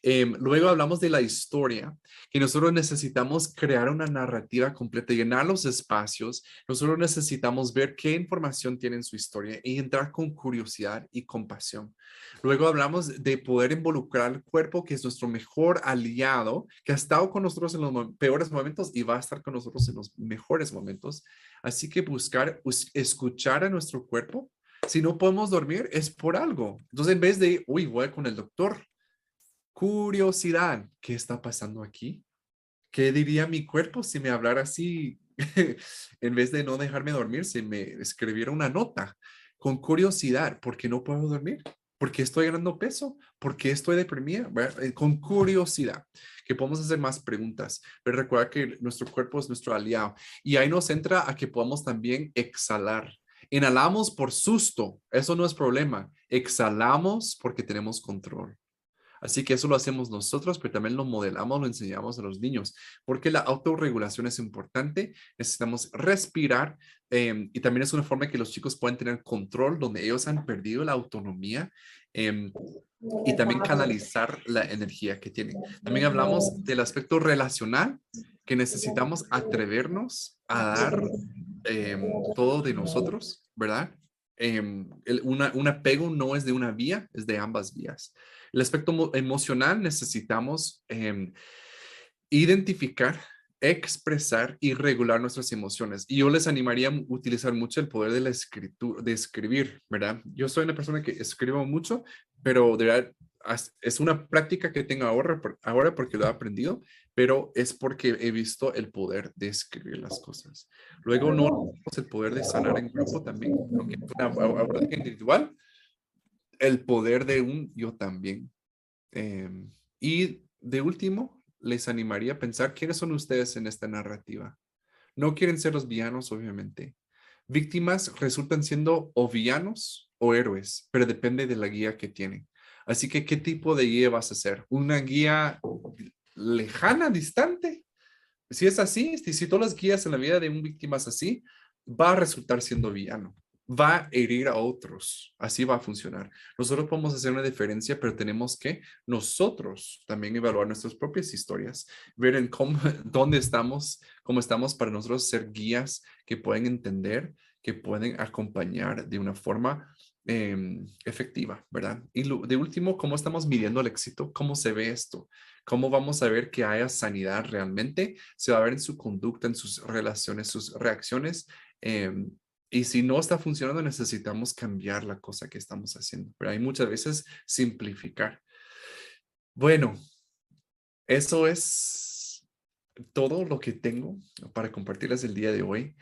Luego hablamos de la historia, que nosotros necesitamos crear una narrativa completa, llenar los espacios. Nosotros necesitamos ver qué información tiene en su historia y entrar con curiosidad y compasión. Luego hablamos de poder involucrar al cuerpo, que es nuestro mejor aliado, que ha estado con nosotros en los peores momentos y va a estar con nosotros en los mejores momentos. Así que buscar, escuchar a nuestro cuerpo. Si no podemos dormir, es por algo. Entonces, en vez de, voy con el doctor. Curiosidad, ¿qué está pasando aquí? ¿Qué diría mi cuerpo si me hablara así? En vez de no dejarme dormir, si me escribiera una nota con curiosidad, ¿por qué no puedo dormir? ¿Por qué estoy ganando peso? ¿Por qué estoy deprimida? Con curiosidad, que podemos hacer más preguntas, pero recuerda que nuestro cuerpo es nuestro aliado y ahí nos entra a que podamos también exhalar. Inhalamos por susto, eso no es problema. Exhalamos porque tenemos control. Así que eso lo hacemos nosotros, pero también lo modelamos, lo enseñamos a los niños, porque la autorregulación es importante. Necesitamos respirar y también es una forma en que los chicos pueden tener control donde ellos han perdido la autonomía y también canalizar la energía que tienen. También hablamos del aspecto relacional, que necesitamos atrevernos a dar todo de nosotros, ¿verdad? Un apego no es de una vía, es de ambas vías. El aspecto emocional necesitamos identificar, expresar y regular nuestras emociones. Y yo les animaría a utilizar mucho el poder de la escritura, de escribir, ¿verdad? Yo soy una persona que escribo mucho, pero de verdad es una práctica que tengo ahora porque lo he aprendido, pero es porque he visto el poder de escribir las cosas. Luego no tenemos el poder de sanar en grupo también, aunque es una abordaje individual, el poder de un yo también. Y de último, les animaría a pensar quiénes son ustedes en esta narrativa. No quieren ser los villanos, obviamente. Víctimas resultan siendo o villanos o héroes, pero depende de la guía que tienen. Así que, ¿qué tipo de guía vas a hacer? ¿Una guía lejana, distante? Si es así, si todas las guías en la vida de un víctima es así, va a resultar siendo villano. Va a herir a otros. Así va a funcionar. Nosotros podemos hacer una diferencia, pero tenemos que nosotros también evaluar nuestras propias historias, ver en cómo, dónde estamos, cómo estamos para nosotros ser guías que pueden entender, que pueden acompañar de una forma efectiva, ¿verdad? Y de último, ¿cómo estamos midiendo el éxito? ¿Cómo se ve esto? ¿Cómo vamos a ver que haya sanidad realmente? Se va a ver en su conducta, en sus relaciones, sus reacciones. Y si no está funcionando, necesitamos cambiar la cosa que estamos haciendo. Pero hay muchas veces simplificar. Bueno, eso es todo lo que tengo para compartirles el día de hoy.